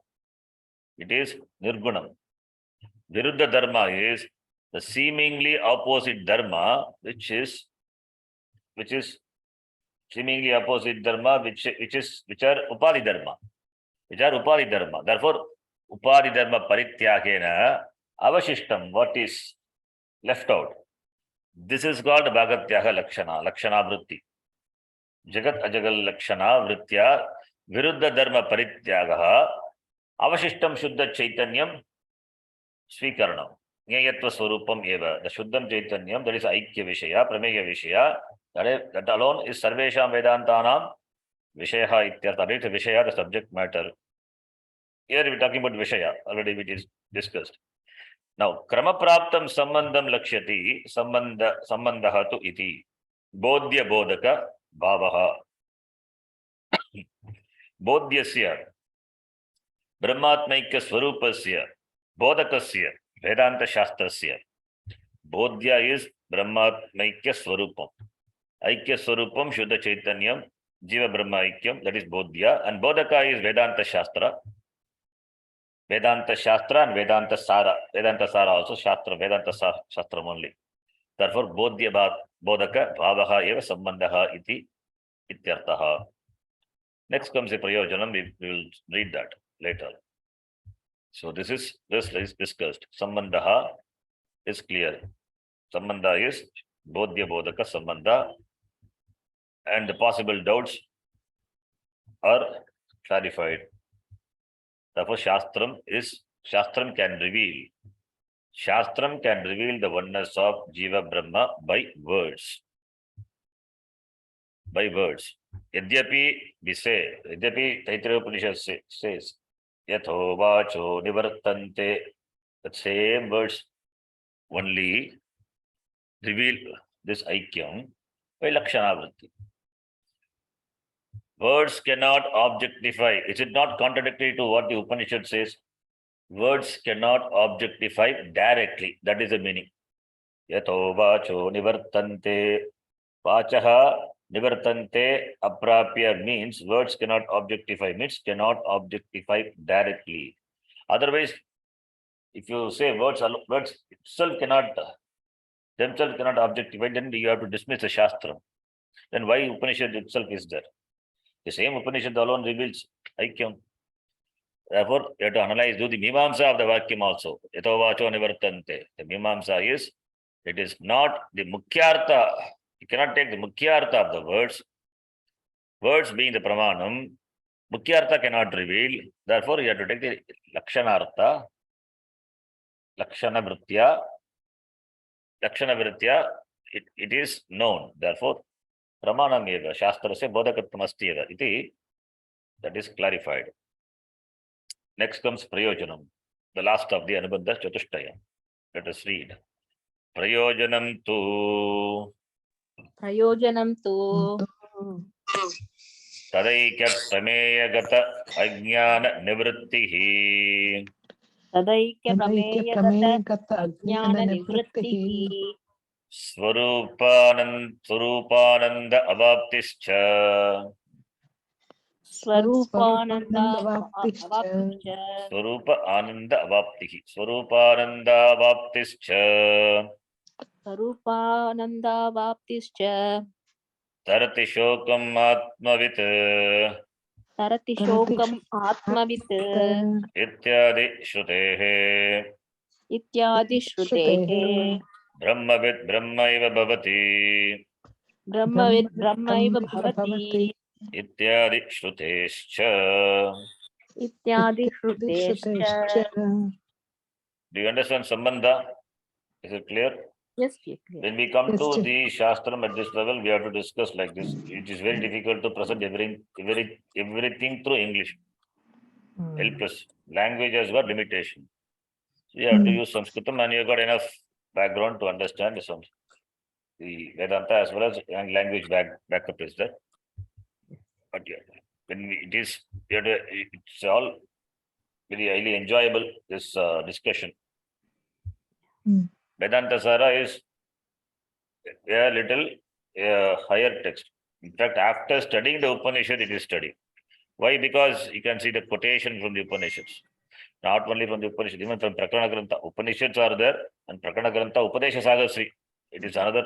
It is Nirgunam. Viruddha Dharma is the seemingly opposite Dharma, which is seemingly opposite Dharma, which are Upadhi Dharma. Therefore, Upadhi Dharma Parityagena Avashishtam, what is left out. This is called Bhagatyaha Lakshana Vritti. Jagat Ajagal Lakshana Vritya Viruddha Dharma Parityagaha Avashishtam Shuddha Chaitanyam Swikaranam. Nyayatva Swarupam Eva. The Shuddham Chaitanyam, that is Aikya Vishaya, Prameya Vishaya, that alone is Sarvesham Vedantanam Vishayaha Ityartha. That is Vishaya, the subject matter. Here we are talking about Vishaya, already it is discussed. Now, Kramapraptam Sambandham Lakshyati Sambandaha tu iti Bodhya Bodhaka Bhavaha. Bodhyasya Brahmatmaikya Swarupasya Bodhakasya Vedanta Shastrasya. Bodhya is Brahmatmaikya Swarupam. Aikya Swarupam Shuddha Chaitanyam Jiva Brahma Aikyam, that is Bodhya. And Bodhaka is Vedanta Shastra. Vedanta Shastra and Vedantasara. Vedantasara also Shastra, Vedanta Shastra only. Therefore, Bodhya Bodhaka Bhavaha Eva Sambandhaha iti Ityartaha. Next comes the Prayojanam. We will read that later. So this is discussed. Sambandhaha is clear. Sambandha is Bodhya Bodhaka Sambandha, and the possible doubts are clarified. Therefore, Shastram can reveal. Shastram can reveal the oneness of Jiva Brahma by words. By words. Yadyapi we say, Yadyapi Taittiriya Upanishad says, Yatho Vacho Nivartante, the same words only reveal this Aikyam by Lakshana Vritti. Words cannot objectify. Is it not contradictory to what the Upanishad says? Words cannot objectify directly. That is the meaning. Yatho vacho nivartante. Vachaha nivartante aprapya means words cannot objectify, means cannot objectify directly. Otherwise, if you say words themselves cannot objectify, then you have to dismiss the Shastra. Then why Upanishad itself is there? The same Upanishad alone reveals Aikyam. Therefore, you have to analyze, do the Mimamsa of the Vakyam also. Yato vacho nivartante. The Mimamsa is, it is not the Mukhyartha. You cannot take the Mukhyartha of the words. Words being the Pramanam, Mukhyartha cannot reveal. Therefore, you have to take the Lakshanartha, Lakshana Vritya. Lakshana Vritya, it is known. Therefore, Pramanam eva, Shastrasya bodhakatvam asti eva iti, that is clarified. Next comes Prayojanam, the last of the Anubandha Chatushtaya. Let us read. Prayojanam tu Tadaikya Prameyagata Ajnana Nivrittihi Tadaikya Prameyagata Ajnana Nivrittihi Swarupananda Avaptischa Swarupananda Avaptischa Swarupa Ananda Avaptihi Swarupananda Avaptischa Swarupananda Avaptischa Tarati Shokam Atmavit Tarati Shokam Atmavit Ityadi Shrutehe Ityadi Shrutehe Brahmavid Brahmaiva Bhavati Brahmavid Brahmaiva Bhavati ityadi shrutescha. इत्यादि श्रुतेश्च. श्रुतेश्च. Do you understand Sambandha? Is it clear? Yes, clear. When we come Yes, to sir. the Shastram at this level, we have to discuss like this. It is very difficult to present everything through English. Helpless. Language has got limitation. So you have to use Sanskritam, and you have got enough background to understand the Vedanta as well as language backup is there. But yeah, it's all very highly enjoyable, this discussion. Vedantasara is a little higher text. In fact, after studying the Upanishad, it is studied. Why? Because you can see the quotation from the Upanishads. Not only from the Upanishad, even from Prakarana Grantha. Upanishads are there, and Prakarana Grantha, Upadesha Sagasri. It is another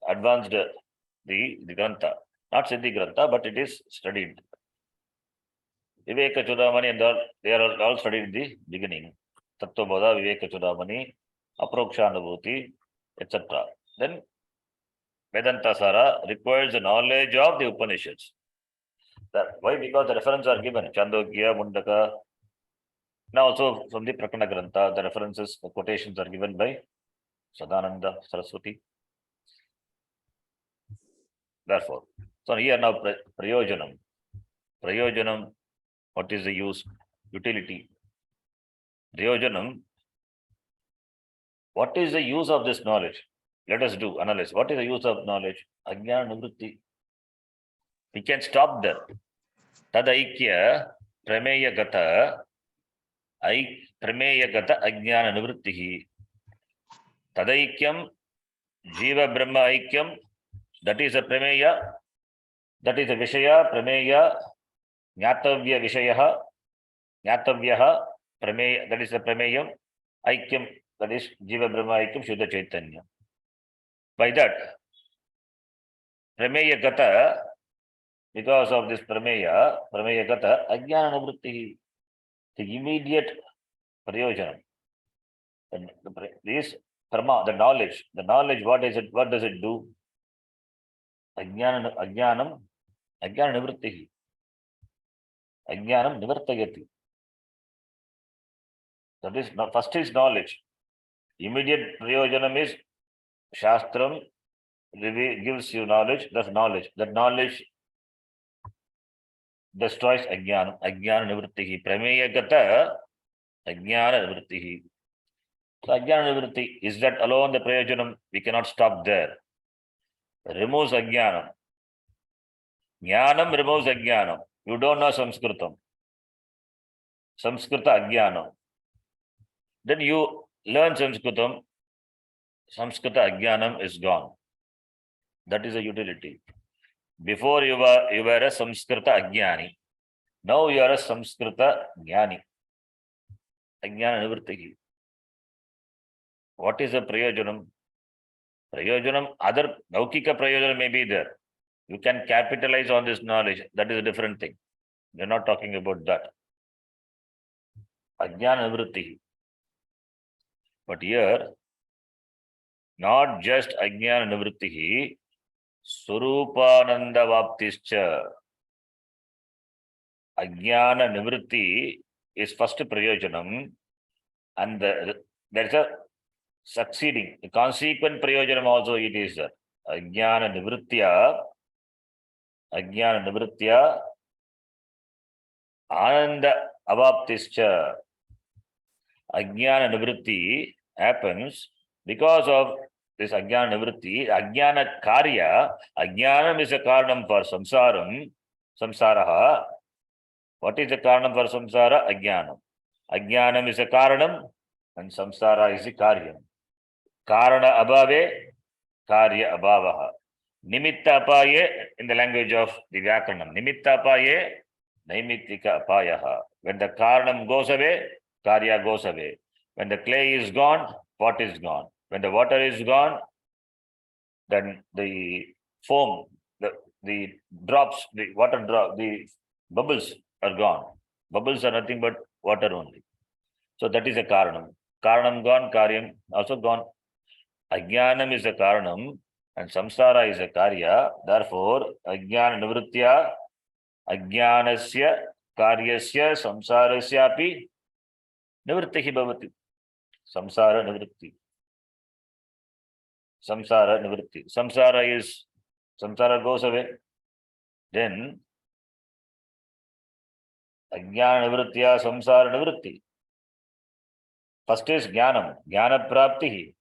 advanced the Grantha. Not Siddhi Grantha, but it is studied. Viveka Chudamani and all, they are all studied in the beginning. Tattva Bodha, Viveka Chudamani, Aprokshanabhuti, etc. Then Vedantasara requires the knowledge of the Upanishads. Why? Because the references are given. Chandogya, Mundaka. Now also from the Prakarana Grantha, the references, the quotations are given by Sadananda Saraswati. Therefore, so here now Prayojanam. Prayojanam, what is the use? Utility. Prayojanam, what is the use of this knowledge? Let us do analysis. What is the use of knowledge? Ajnana Nivritti. We can stop there. Tadaikya Prameya Gata Prameya Gata Ajnana Nivrittihi. Tadaikyam Jiva Brahma Aikyam. That is a Prameya. That is a Vishaya, Prameya, Nyatavya Vishayaha, Nyatavyaha, Prameya, that is the Prameyam, Aikyam, that is Jiva Brahma Aikyam, Shuddha Chaitanya. By that, Prameya Gata, because of this Prameya Gata, Ajnana Nivritti, the immediate Prayojanam. This Karma, the knowledge, what does it do? Ajnanam Nivritti. Ajnanam Nivartayati. That is, first is knowledge. Immediate prayojanam is Shastram gives you knowledge. That's knowledge. That knowledge destroys ajnana. Ajnana nivrittihi. Prameya gata ajnana nivrittihi. So ajnana nivritti, is that alone the prayojanam? We cannot stop there. Removes ajnanam. Jnanam removes ajnanam. You don't know Sanskritam. Samskrita ajnanam. Then you learn Sanskritam. Samskrita ajnanam is gone. That is a utility. Before you were a Samskrita ajnani. Now you are a Samskrita jnani. Ajnana nivritti. What is a prayojanam? Prayojanam, other Naukika prayojanam may be there. You can capitalize on this knowledge. That is a different thing. We are not talking about that. Ajnana nivritti. But here, not just Ajnana nivritti, Surupananda Vaptischa. Ajnana nivritti is first prayojanam, and there is a succeeding, the consequent prayojanam also it is there. Ajnana nivritya, Ananda Avaptischa. Ajnana nivritti happens because of this Ajnana nivritti. Ajnana karya, Ajnanam is a karanam for samsaraha. What is the karanam for samsara? Ajnanam. Ajnanam is a karanam and samsara is a karyam. Karana abhave, karya abhavaha. Nimitta apaye, in the language of the Vyakaranam. Nimitta apaye, naimittika apayaha. When the karanam goes away, karya goes away. When the clay is gone, pot is gone. When the water is gone, then the foam, the drops, the water drop, the bubbles are gone. Bubbles are nothing but water only. So that is a karanam. Karanam gone, karyam also gone. Ajnanam is a karanam. and samsara is a karya. Therefore, ajnana nivritya, ajnanasya karyasya samsarasya api nivrittihi bhavati. Samsara nivritti. Samsara nivritti. Samsara goes away. Then ajnana nivritya samsara nivritti. First is jnanam. Jnana praptihi.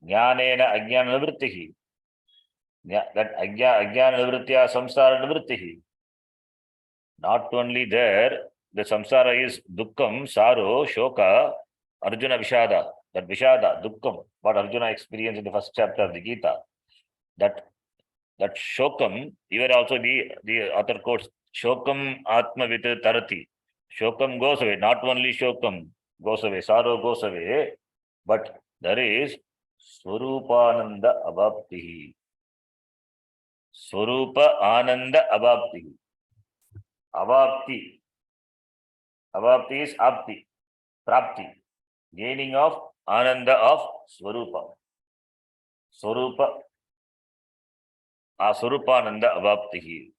Jnanena ajnana nivrittihi. That ajnana nivritya samsara nivrittihi. Not only there, the samsara is dukkam, sorrow, shoka, Arjuna Vishada. That Vishada, dukkam, what Arjuna experienced in the first chapter of the Gita. That shokam, even also the author quotes, shokam atmavit tarati. Shokam goes away. Not only shokam goes away, sorrow goes away, but there is Swarupananda Abhaptihi. Swarupa Ananda Abhaptihi. Avapti. Avapti is apti, prapti, gaining of ananda of swarupa. Swarupa, Swarupananda avaptihi.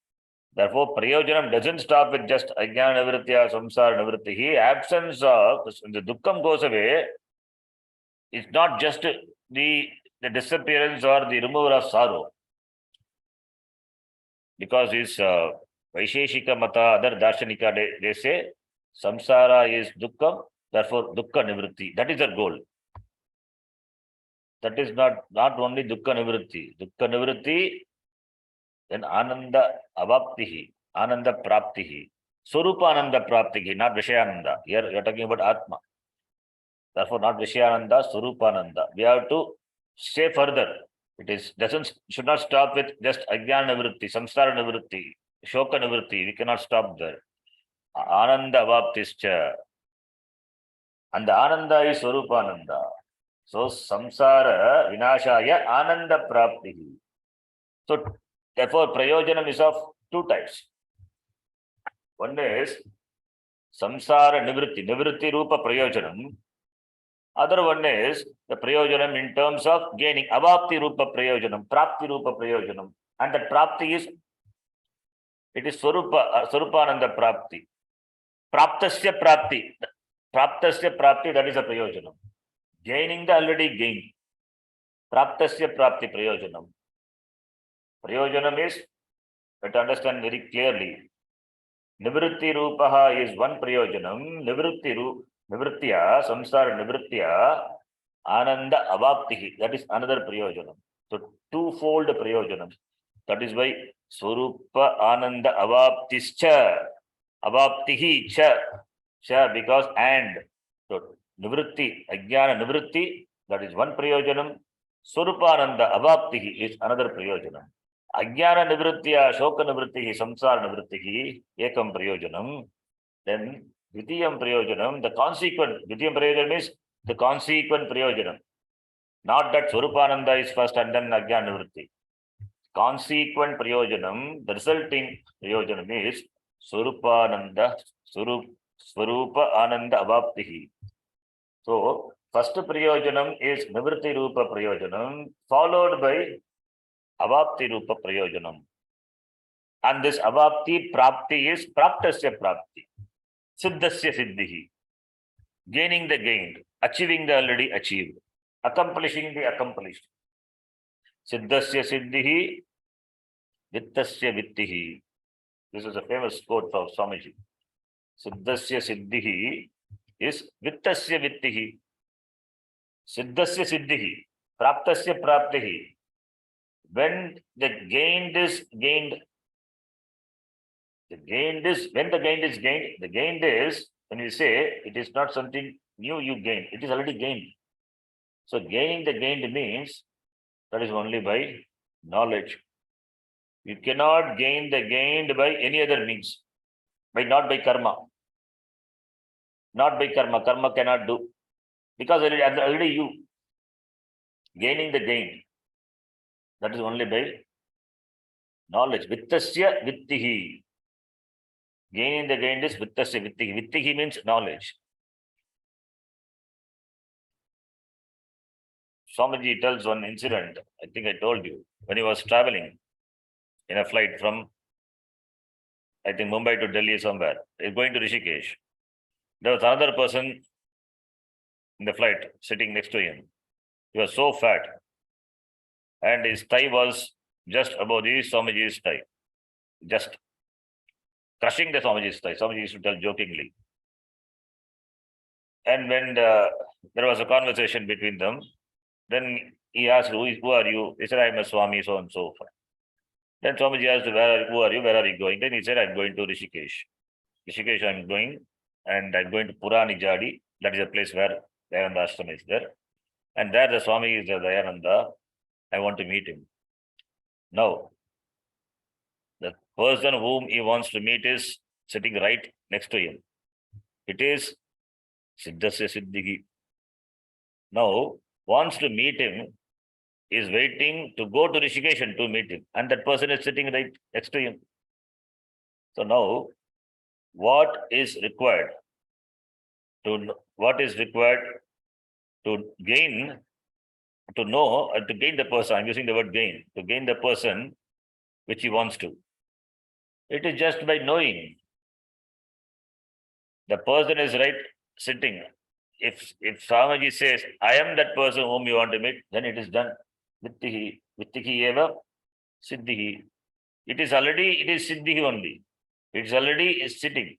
Therefore, prayojanam doesn't stop with just ajnana nivritya, samsara nivrittihi. Absence of the dukkam goes away. It's not just the disappearance or the removal of sorrow. Because it's Vaisheshika Mata, other Darshanika, they say samsara is dukkam, therefore dukkha nivritti. That is their goal. That is not only dukkha nivritti. Dukkha nivritti, then ananda avaptihi, ananda praptihi, swarupa ananda praptihi, not vishayananda. Here you are talking about atma. Therefore, not vishayananda, swarupananda. We have to say further. Should not stop with just ajnana nivritti, samsara nivritti, shoka nivritti. We cannot stop there. Ananda avaptischa. And the ananda is swarupananda. So samsara vinashaya ananda praptihi. So therefore prayojanam is of two types. One is samsara nivritti rupa prayojanam. Other one is the prayojanam in terms of gaining avapti rupa prayojanam, prapti rupa prayojanam. And that prapti is swarupananda prapti. Praptasya prapti. Praptasya prapti, that is a prayojanam. Gaining the already gained. Praptasya prapti prayojanam. Prayojanam is, let understand very clearly. Nivritti rupaha is one prayojanam. Nivritya, samsara nivritya, ananda avaptihi. That is another prayojanam. So twofold prayojanam. That is why swarupa ananda avaptischa, avaptihi cha, because and. So nivritti, ajnana nivritti, that is one prayojanam. Swarupananda avaptihi is another prayojanam. Ajnana nivritya, shoka nivrittihi, samsara nivrittihi, ekam prayojanam. Then dvitiyam prayojanam, dvitiyam prayojanam means the consequent prayojanam. Not that swarupananda is first and then ajnana nivritti. Consequent prayojanam, the resulting prayojanam is swarupananda, swarupa ananda avaptihi. So first prayojanam is nivritti rupa prayojanam, followed by avapti rupa prayojanam. And this avapti prapti is praptasya prapti, siddhasya siddhihi, gaining the gained, achieving the already achieved, accomplishing the accomplished. Siddhasya siddhihi, vittasya vittihi. This is a famous quote of Swamiji. Siddhasya siddhihi is vittasya vittihi. Siddhasya siddhihi, praptasya praptihi. When the gained is gained, when the gained is gained, the gained is, when you say it is not something new you gain, it is already gained. So gaining the gained means that is only by knowledge. You cannot gain the gained by any other means, not by karma. Not by karma. Karma cannot do. Because already you gaining the gained. That is only by knowledge. Vittasya vittihi. Gaining the gained is vittasya vittihi. Vittihi means knowledge. Swamiji tells one incident. I think I told you when he was traveling in a flight from, I think, Mumbai to Delhi somewhere. He's going to Rishikesh. There was another person in the flight sitting next to him. He was so fat, and his thigh was just above the Swamiji's thigh, just crushing the Swamiji's thigh. Swamiji used to tell jokingly. And when there was a conversation between them, then he asked, who are you? He said, I am a Swami, so and so forth. Then Swamiji asked, who are you? Where are you going? Then he said, I'm going to Rishikesh. Rishikesh I'm going, and I'm going to Purani Jadi. That is a place where Dayananda Ashram is there. And there the Swami is Dayananda. I want to meet him. Now, the person whom he wants to meet is sitting right next to him. It is Siddhasya Siddhihi. Now, wants to meet him, is waiting to go to Rishikesh to meet him. And that person is sitting right next to him. So now, what is required to gain, to know, to gain the person? I'm using the word gain, to gain the person which he wants to. It is just by knowing. The person is right sitting. If Swamiji says, I am that person whom you want to meet, then it is done. Vittihi eva siddhihi. It is siddhihi only. It is already sitting.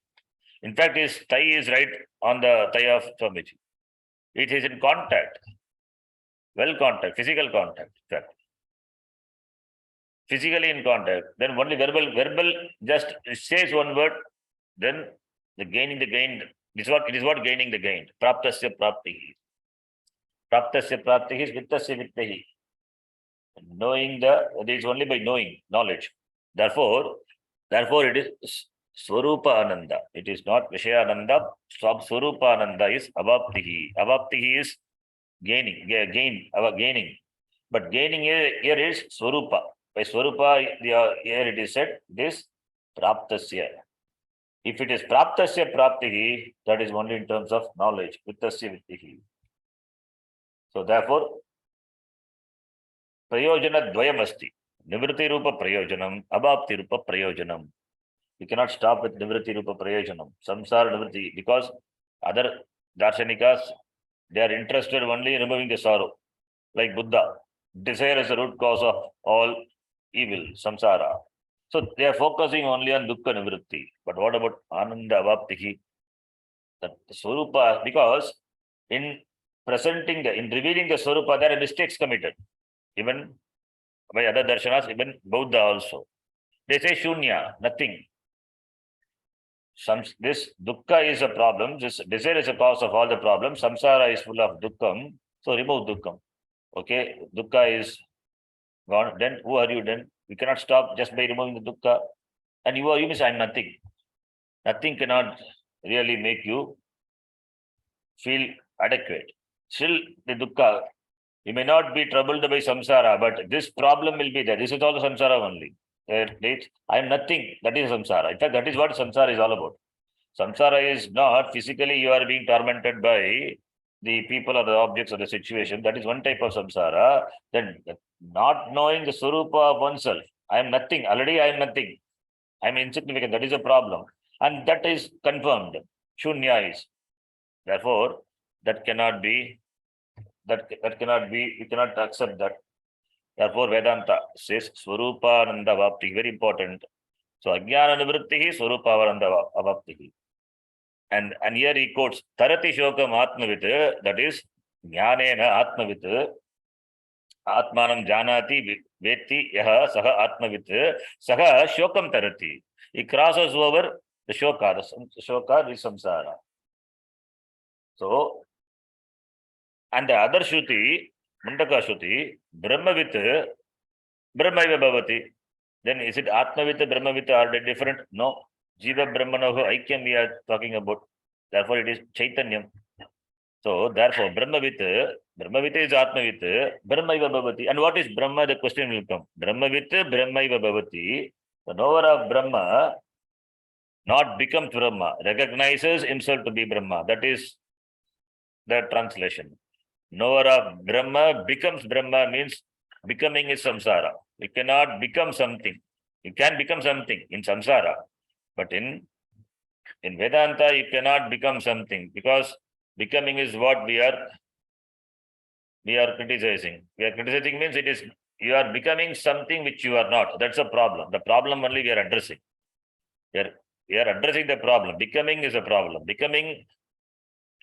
In fact, his thigh is right on the thigh of Swamiji. It is in contact. Well contact, physical contact. In fact. Physically in contact. Then only verbal just says one word, then the gain. It is what gaining the gain. Praptasya praptihi. Praptasya praptihi is vittasya vittahi. Knowing it is only by knowing, knowledge. Therefore it is Swarupa Ananda. It is not Vishaya Ananda. Swarupa Ananda is Avaptihi. Avaptihi is gaining. But gaining here is Swarupa. By Swarupa, here it is said, it is Praptasya. If it is Praptasya Praptihi, that is only in terms of knowledge. Vittasya Vittihi. So therefore, Prayojana Dvayamasti. Nivritti Rupa Prayojanam, Abhapti Rupa Prayojanam. You cannot stop with Nivritti Rupa Prayojanam. Samsara Nivritti, because other Darshanikas, they are interested only in removing the sorrow. Like Buddha, desire is the root cause of all evil, samsara. So they are focusing only on dukkha nivritti. But what about ananda avaptihi? That swarupa, because in revealing the swarupa, there are mistakes committed. Even by other darshanas, even Buddha also. They say shunya, nothing. This dukkha is a problem. This desire is a cause of all the problems. Samsara is full of dukkham. So remove dukkham. Okay, dukkha is gone. Then who are you then? We cannot stop just by removing the dukkha. And you means I'm nothing. Nothing cannot really make you feel adequate. Still the dukkha, you may not be troubled by samsara, but this problem will be there. This is all the samsara only. I am nothing. That is samsara. In fact, that is what samsara is all about. Samsara is not physically you are being tormented by the people or the objects or the situation. That is one type of samsara. Then not knowing the swarupa of oneself. I am nothing. Already I am nothing. I am insignificant. That is a problem. And that is confirmed. Shunya is. Therefore, that cannot be, we cannot accept that. Therefore, Vedanta says Swarupa Ananda Vapti, very important. So Ajnana Nivrittihi Swarupa Ananda Avaptihi. And here he quotes Tarati Shokam Atmavit, that is Jnanena Atmavit, Atmanam Janati Veti Yaha Saha Atmavit, Saha Shokam Tarati. He crosses over the Shoka, the Shoka is samsara. So, and the other Shruti, Mundaka Shruti, Brahmavit, Brahmaiva Bhavati. Then is it Atmavit, Brahmavit, are they different? No. Jiva Brahmanoho Aikyam we are talking about. Therefore, it is Chaitanyam. So, therefore, Brahmavit is Atmavit, Brahmaiva Bhavati. And what is Brahma? The question will come. Brahmavit, Brahmaiva Bhavati. The knower of Brahma not becomes Brahma, recognizes himself to be Brahma. That is the translation. Knower of Brahma becomes Brahma means becoming is samsara. You cannot become something. You can become something in samsara, but in Vedanta you cannot become something, because becoming is what we are criticizing. We are criticizing means it is you are becoming something which you are not. That's a problem. The problem only we are addressing. We are addressing the problem. Becoming is a problem. Becoming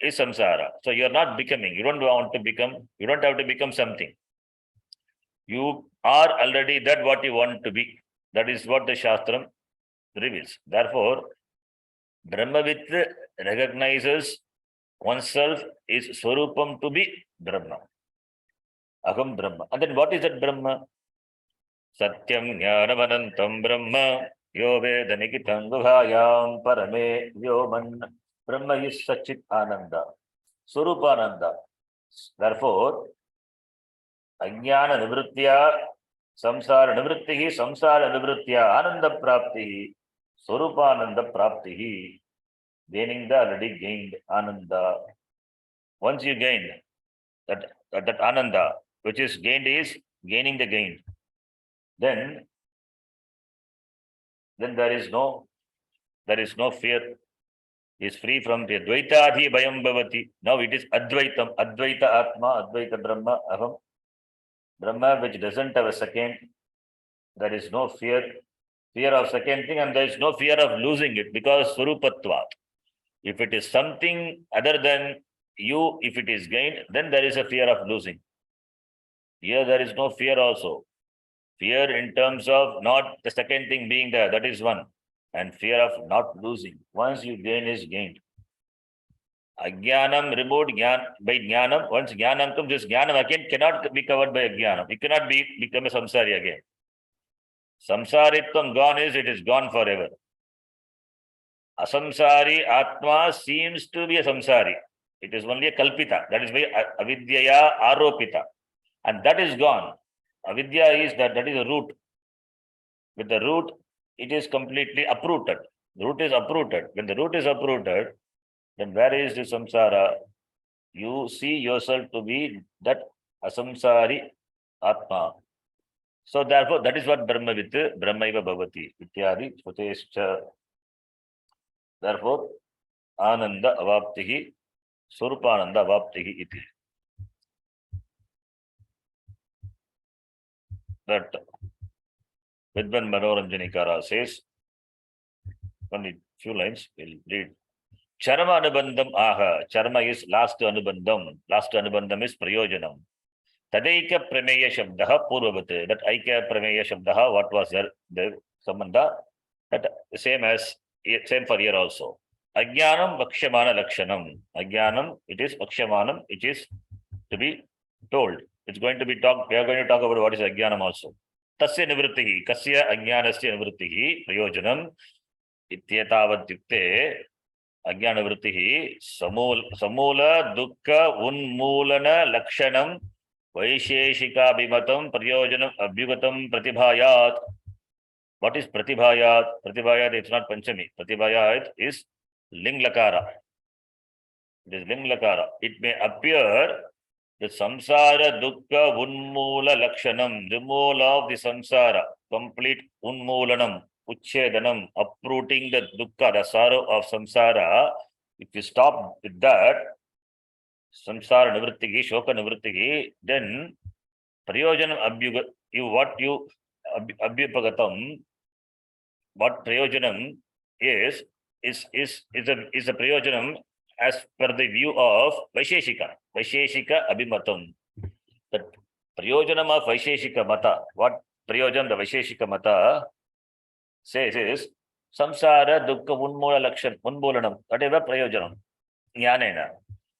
is samsara. So you are not becoming. You don't want to become. You don't have to become something. You are already that what you want to be. That is what the Shastram reveals. Therefore, Brahmavit recognizes oneself is Swarupam to be Brahma. Aham Brahma. And then what is that Brahma? Satyam Jnanavanantam Brahma Yo Veda Nikitam Guhayam Parame Vyoman. Brahma is Sachit Ananda, Swarupananda. Therefore, Ajnana Nivritya, Samsara Nivrittihi, Samsara Nivritya, Ananda Praptihi, Swarupananda Praptihi. Gaining the already gained Ananda. Once you gain that Ananda, which is gained is gaining the gain, then there is no fear. Is free from the Dvaitadhi Bhayam Bhavati. Now it is Advaitam, Advaita Atma, Advaita Brahma, Aham. Brahma which doesn't have a second. There is no fear of second thing, and there is no fear of losing it, because Surupatvat. If it is something other than you, if it is gained, then there is a fear of losing. Here there is no fear also. Fear in terms of not the second thing being there, that is one. And fear of not losing. Once you gain is gained. Ajnanam removed by jnanam. Once jnanam comes, this jnanam again cannot be covered by ajnanam. It cannot become a samsari again. Samsaritvam gone is, it is gone forever. Asamsari Atma seems to be a samsari. It is only a kalpita. That is by avidyaya aropita. And that is gone. Avidya is that is a root. With the root, it is completely uprooted. The root is uprooted. When the root is uprooted, then where is the samsara? You see yourself to be that asamsari Atma. So therefore, that is what Brahmavit, Brahmaiva Bhavati, Ityadi, Sutescha. Therefore, Ananda Avaptihi, Surupananda Avaptihi iti. That Vidvan Manoranjanikara says, only few lines, we'll read. Charma Anubandham Aha. Charma is last Anubandham. Last Anubandham is Prayojanam. Tadaika Prameya Shabdaha Purvavate. That Aika Prameya Shabdaha, what was there? The Sambandha. That same for here also. Ajnanam Vakshamana Lakshanam. Ajnanam, it is Vakshamanam, it is to be told. It's going to be talked. We are going to talk about what is Ajnanam also. Tasya Nivrittihi. Kasya Ajnanasya Nivrittihi. Prayojanam. Ityetavadyukte. Ajnana Vrittihi. Samula Dukkha Unmulana Lakshanam. Vaisheshika Bimatam Prayojanam Abhyugatam Pratibhayat. What is Pratibhayat? Pratibhayat, it's not Panchami. Pratibhayat is Ling Lakara. It is Ling Lakara. It may appear the samsara dukkha unmula lakshanam, removal of the samsara, complete unmulanam, uchchedanam, uprooting the dukkha, the sorrow of samsara. If you stop with that, samsara nivrittigi, shoka nivrittigi, then prayojanam abhyuga, abhyupagatam, what prayojanam is a prayojanam as per the view of Vaisheshika Abhimatam. The prayojanam of Vaisheshika Mata, what prayojanam the Vaisheshika Mata says is samsara dukkha unmulanam, whatever prayojanam. Jnanena.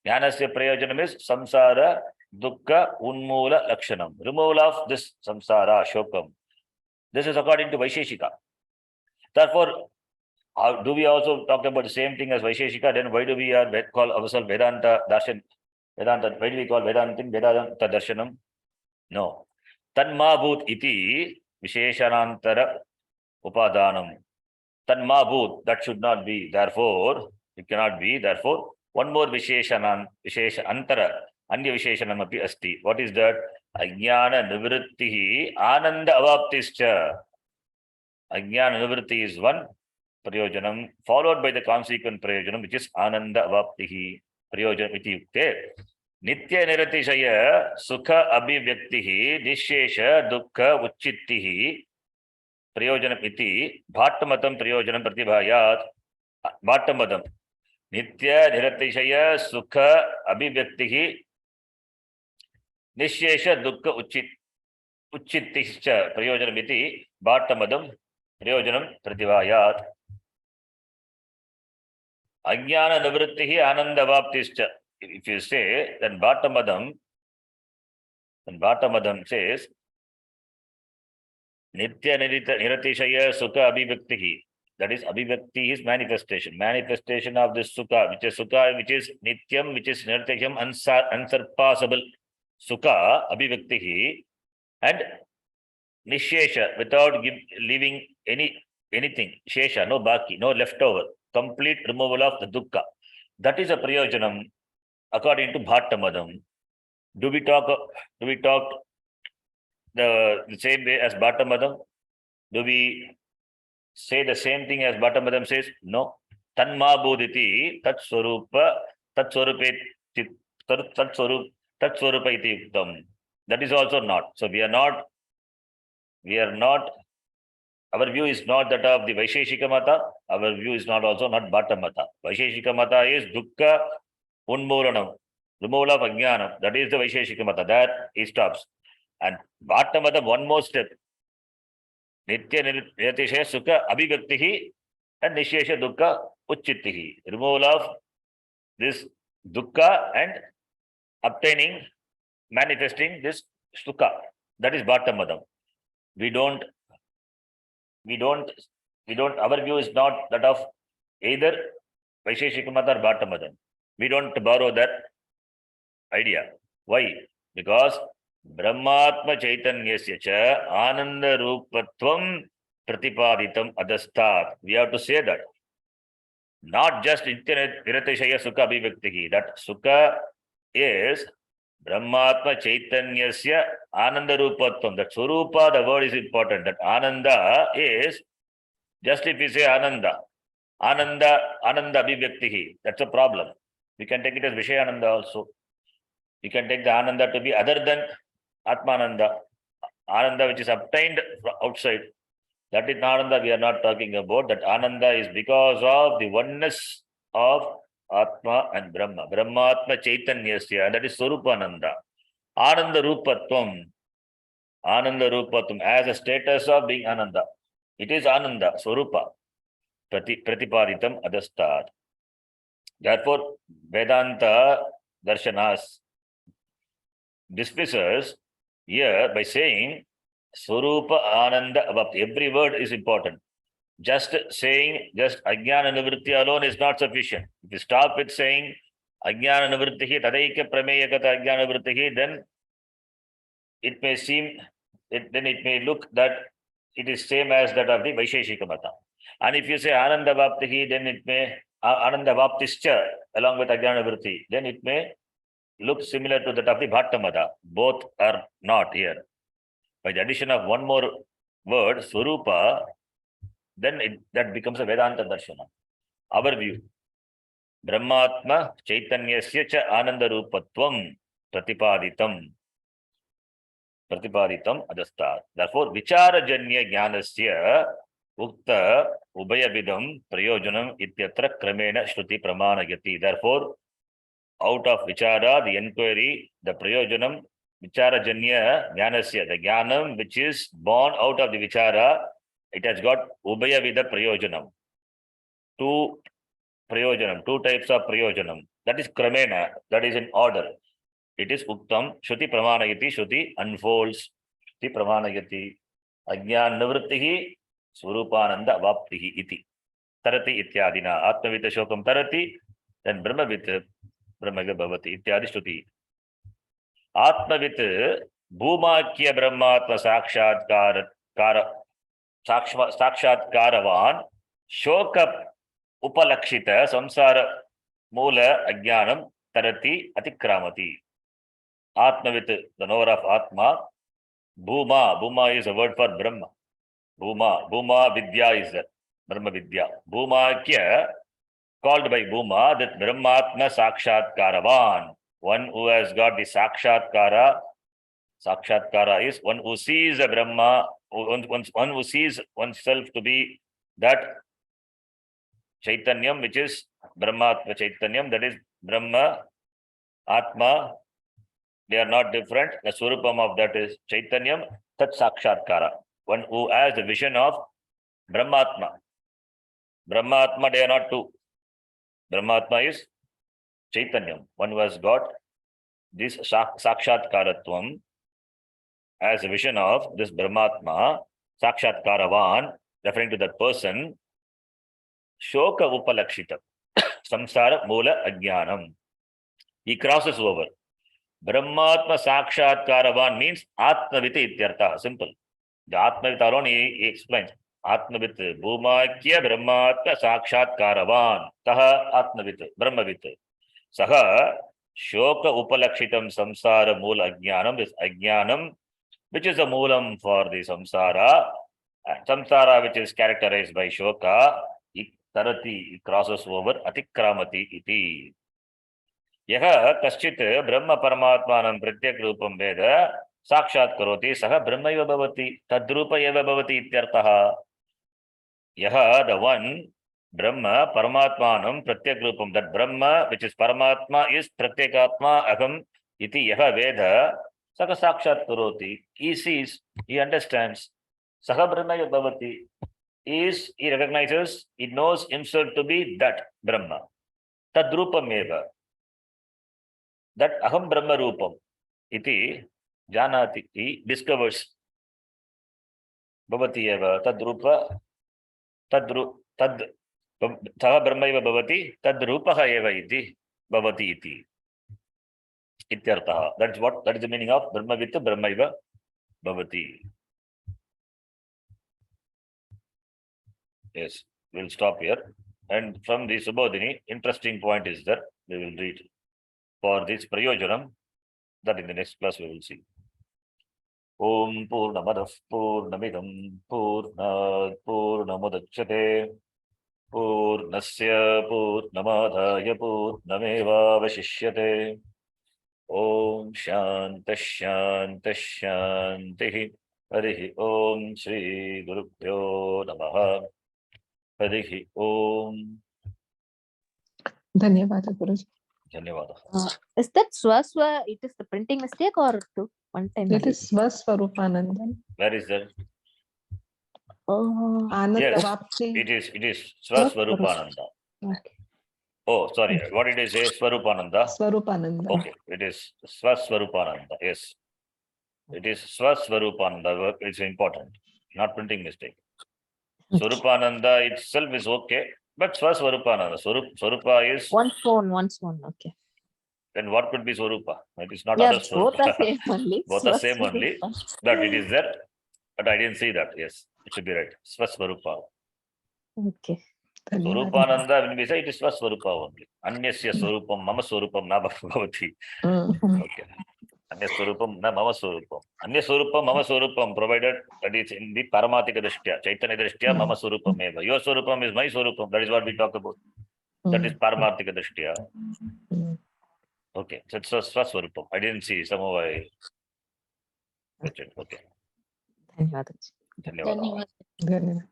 Jnanasya prayojanam is samsara dukkha unmula lakshanam. Removal of this samsara, shokam. This is according to Vaisheshika. Therefore, do we also talk about the same thing as Vaisheshika? Then why do we call ourselves Vedanta Darshan? Vedanta, why do we call Vedantam Vedanta Darshanam? No. Tanmabhut iti Visheshanantara Upadanam. Tanmabhut, that should not be. Therefore, it cannot be. Therefore, one more Vishesha Antara. Anya Visheshanamapi asti. What is that? Ajnana Nivrittihi Ananda Avaptischa. Ajnana Nivritti is one Prayojanam, followed by the consequent Prayojanam, which is Ananda Avaptihi Prayojanam iti yukte. Nitya Niratishaya Sukha Abhivyaktihi Nishesha Dukkha Uchittihi Prayojanam iti Bhattamatam Prayojanam Pratibhayat. Bhattamatam Nitya Niratishaya Sukha Abhivyaktihi Nishesha Dukkha Uchittischa Prayojanam iti Bhattamadam Prayojanam Pratibhayat. Ajnana Nivrittihi Ananda Vaptischa. If you say, then Bhattamadam says, Nitya Niratishaya Sukha Abhivyaktihi. That is, Abhivyakti is manifestation. Manifestation of this Sukha, which is Nityam, which is Nirtisham, unsurpassable. Sukha, Abhivyaktihi, and Nishesha, without leaving anything. Shesha, no baki, no leftover. Complete removal of the dukkha. That is a prayojanam according to Bhattamadam. Do we talk the same way as Bhattamadam? Do we say the same thing as Bhattamadam says? No. Tanma bodhiti tat swarupa iti yuktam. That is also not. So we are not, our view is not that of the Vaisheshika Mata. Our view is not also not Bhatta Mata. Vaisheshika Mata is Dukkha Unmulanam, removal of Ajnanam. That is the Vaisheshika Mata. That he stops. And Bhatta Mata, one more step. Nitya Niratishaya Sukha Abhivyaktihi and Nishesha Dukkha Uchittihi. Removal of this Dukkha and obtaining, manifesting this Sukha. That is Bhatta Mata. Our view is not that of either Vaisheshika Mata or Bhatta Mata. We don't borrow that idea. Why? Because Brahmatma Chaitanyasya cha Ananda Rupatvam Pratipaditam Adastat. We have to say that. Not just Nitya Niratishaya Sukha Abhivyaktihi. That Sukha is Brahmatma Chaitanyasya Ananda Rupatvam. That Swarupa, the word is important. That Ananda is, just if we say Ananda Abhivyaktihi, that's a problem. We can take it as Vishayananda also. You can take the Ananda to be other than Atmananda. Ananda which is obtained from outside. That is Ananda we are not talking about. That Ananda is because of the oneness of Atma and Brahma. Brahmatma Chaitanyasya, that is Swarupananda. Ananda Rupatvam as a status of being Ananda. It is Ananda, Swarupa. Pratipaditam Adastat. Therefore, Vedanta Darshanas dismisses here by saying Swarupa Ananda Avapti. Every word is important. Just saying just Ajnana Nivritti alone is not sufficient. If you stop with saying Ajnana Nivrittihi Tadaika Prameyakata Ajnana Nivrittihi, then it may look that it is same as that of the Vaisheshika Mata. And if you say Ananda Vaptihi, then it may Ananda Vaptischa along with Ajnana Nivritti, then it may look similar to that of the Bhatta Mata. Both are not here. By the addition of one more word, Swarupa, then that becomes a Vedanta Darshana. Our view, Brahmatma Chaitanyasya cha Ananda Rupatvam Pratipaditam Adastat. Therefore, Vichara Janya Jnanasya Ukta Ubhayavidam Prayojanam Ityatra Kramena Shruti Pramanayati. Therefore, out of Vichara, the inquiry, the Prayojanam, Vichara Janya Jnanasya, the Jnanam which is born out of the Vichara, it has got Ubhayavida Prayojanam. Two types of Prayojanam. That is Kramena, that is in order. It is Uktam, Shruti Pramanayati, Shruti unfolds, Shruti Pramanayati, Ajnana Nivrittihi, Swarupananda Vaptihi iti. Tarati ityadina, Atmavita Shokam Tarati, then Brahmavita Bhavati ityadi Shruti. Atmavit Bhumakya Brahmatma Sakshatkaravan Shoka Upalakshita Samsara Mula Ajnanam Tarati Atikramati. Atmavit, the knower of Atma. Bhuma, Bhuma is a word for Brahma. Bhuma Vidya is that. Brahma Vidya. Bhumakya, called by Bhuma, that Brahmatma Sakshatkaravan. One who has got the Sakshatkara. Sakshatkara is one who sees a Brahma, one who sees oneself to be that Chaitanyam, which is Brahmatma Chaitanyam, that is Brahma, Atma. They are not different. The Swarupam of that is Chaitanyam, Tat Sakshatkara. One who has the vision of Brahmatma. Brahmatma, they are not two. Brahmatma is Chaitanyam. One who has got this Sakshatkaratvam as a vision of this Brahmatma, Sakshatkaravan, referring to that person, Shoka Upalakshita, Samsara Mula Ajnanam. He crosses over. Brahmatma Sakshatkaravan means Atmaviti Ityartha. Simple. The Atmavit alone he explains. Atmavit, Bhumakya Brahmatma Sakshatkaravan. Taha Atmavit, Brahmavit. Saha Shoka Upalakshitam Samsara Mula Ajnanam. This Ajnanam, which is the moolam for the samsara. Samsara, which is characterized by shoka, tarati, crosses over, atikramati iti. Yaha kaschit Brahma Paramatmanam Pratyak Rupam Veda Sakshat Karoti Saha Brahma Eva Bhavati Tadrupa Eva Bhavati Ityartaha. Yaha, the one, Brahma Paramatmanam Pratyak Rupam, that Brahma, which is Paramatma, is Pratyakatma Aham iti Yaha Veda Saka Sakshat Karoti. He sees, he understands. Saha Brahma Bhavati is, he recognizes, he knows himself to be that Brahma. Tadrupam eva. That Aham Brahma Rupam. Iti Janati, he discovers. Bhavati eva. Tadrupa. Tad Saha Brahma eva Bhavati. Tadrupaha eva iti. Bhavati iti. Ityartaha. That is the meaning of Brahma with Brahma eva Bhavati. Yes, we'll stop here. And from the Subodhini, interesting point is that we will read for this Prayojanam, that in the next class we will see. Om Purnamadav Purnamidam Purnad Purnamudachyate Purnasya Purnamadhaya Purnameva Vashishyate. Om Shanti. Harihi Om Shri Gurubhyo Namaha. Harihi Om. Dhanyavada Guruji. Dhanyavada. Is that Swaswa? It is the printing mistake or two one time? It is Svaswarupanandam. Where is that? Oh, Yes, Anatapti. it is Swaswarupananda. okay. Oh, sorry. What did I say? Swarupananda? Swarupananda. Okay, it is Swaswarupananda. Yes. It is Swaswarupananda. It's important. Not printing mistake. Swarupananda itself is okay, but Swaswarupananda. Swarupa is. One phone. Okay. Then what could be Swarupa? It is not Yeah, other both are Swarupa. same only. Both are same only. Swaswarupa. But it is there. But I didn't see that. Yes, it should be right. Swaswarupa. Okay. Dhanyavada. Swarupananda, when we say it is Swaswarupa only. Anyasya Swarupam, Mama Swarupam, na bhavati. Okay. Anya Swarupam, na Mama Swarupam. Anya Swarupam, Mama Swarupam, provided that is in the Paramatika Drishtya, Chaitanya Drishtya, Mama Swarupam eva. Your Swarupam is my Swarupam. That is what we talk about. That is Paramatika Drishtya. Okay. So it's Swaswarupam. I didn't see. Somehow I. Okay. Dhanyavada. Dhanyavada. ಧನ್ಯವಾದ. Dhanyavada.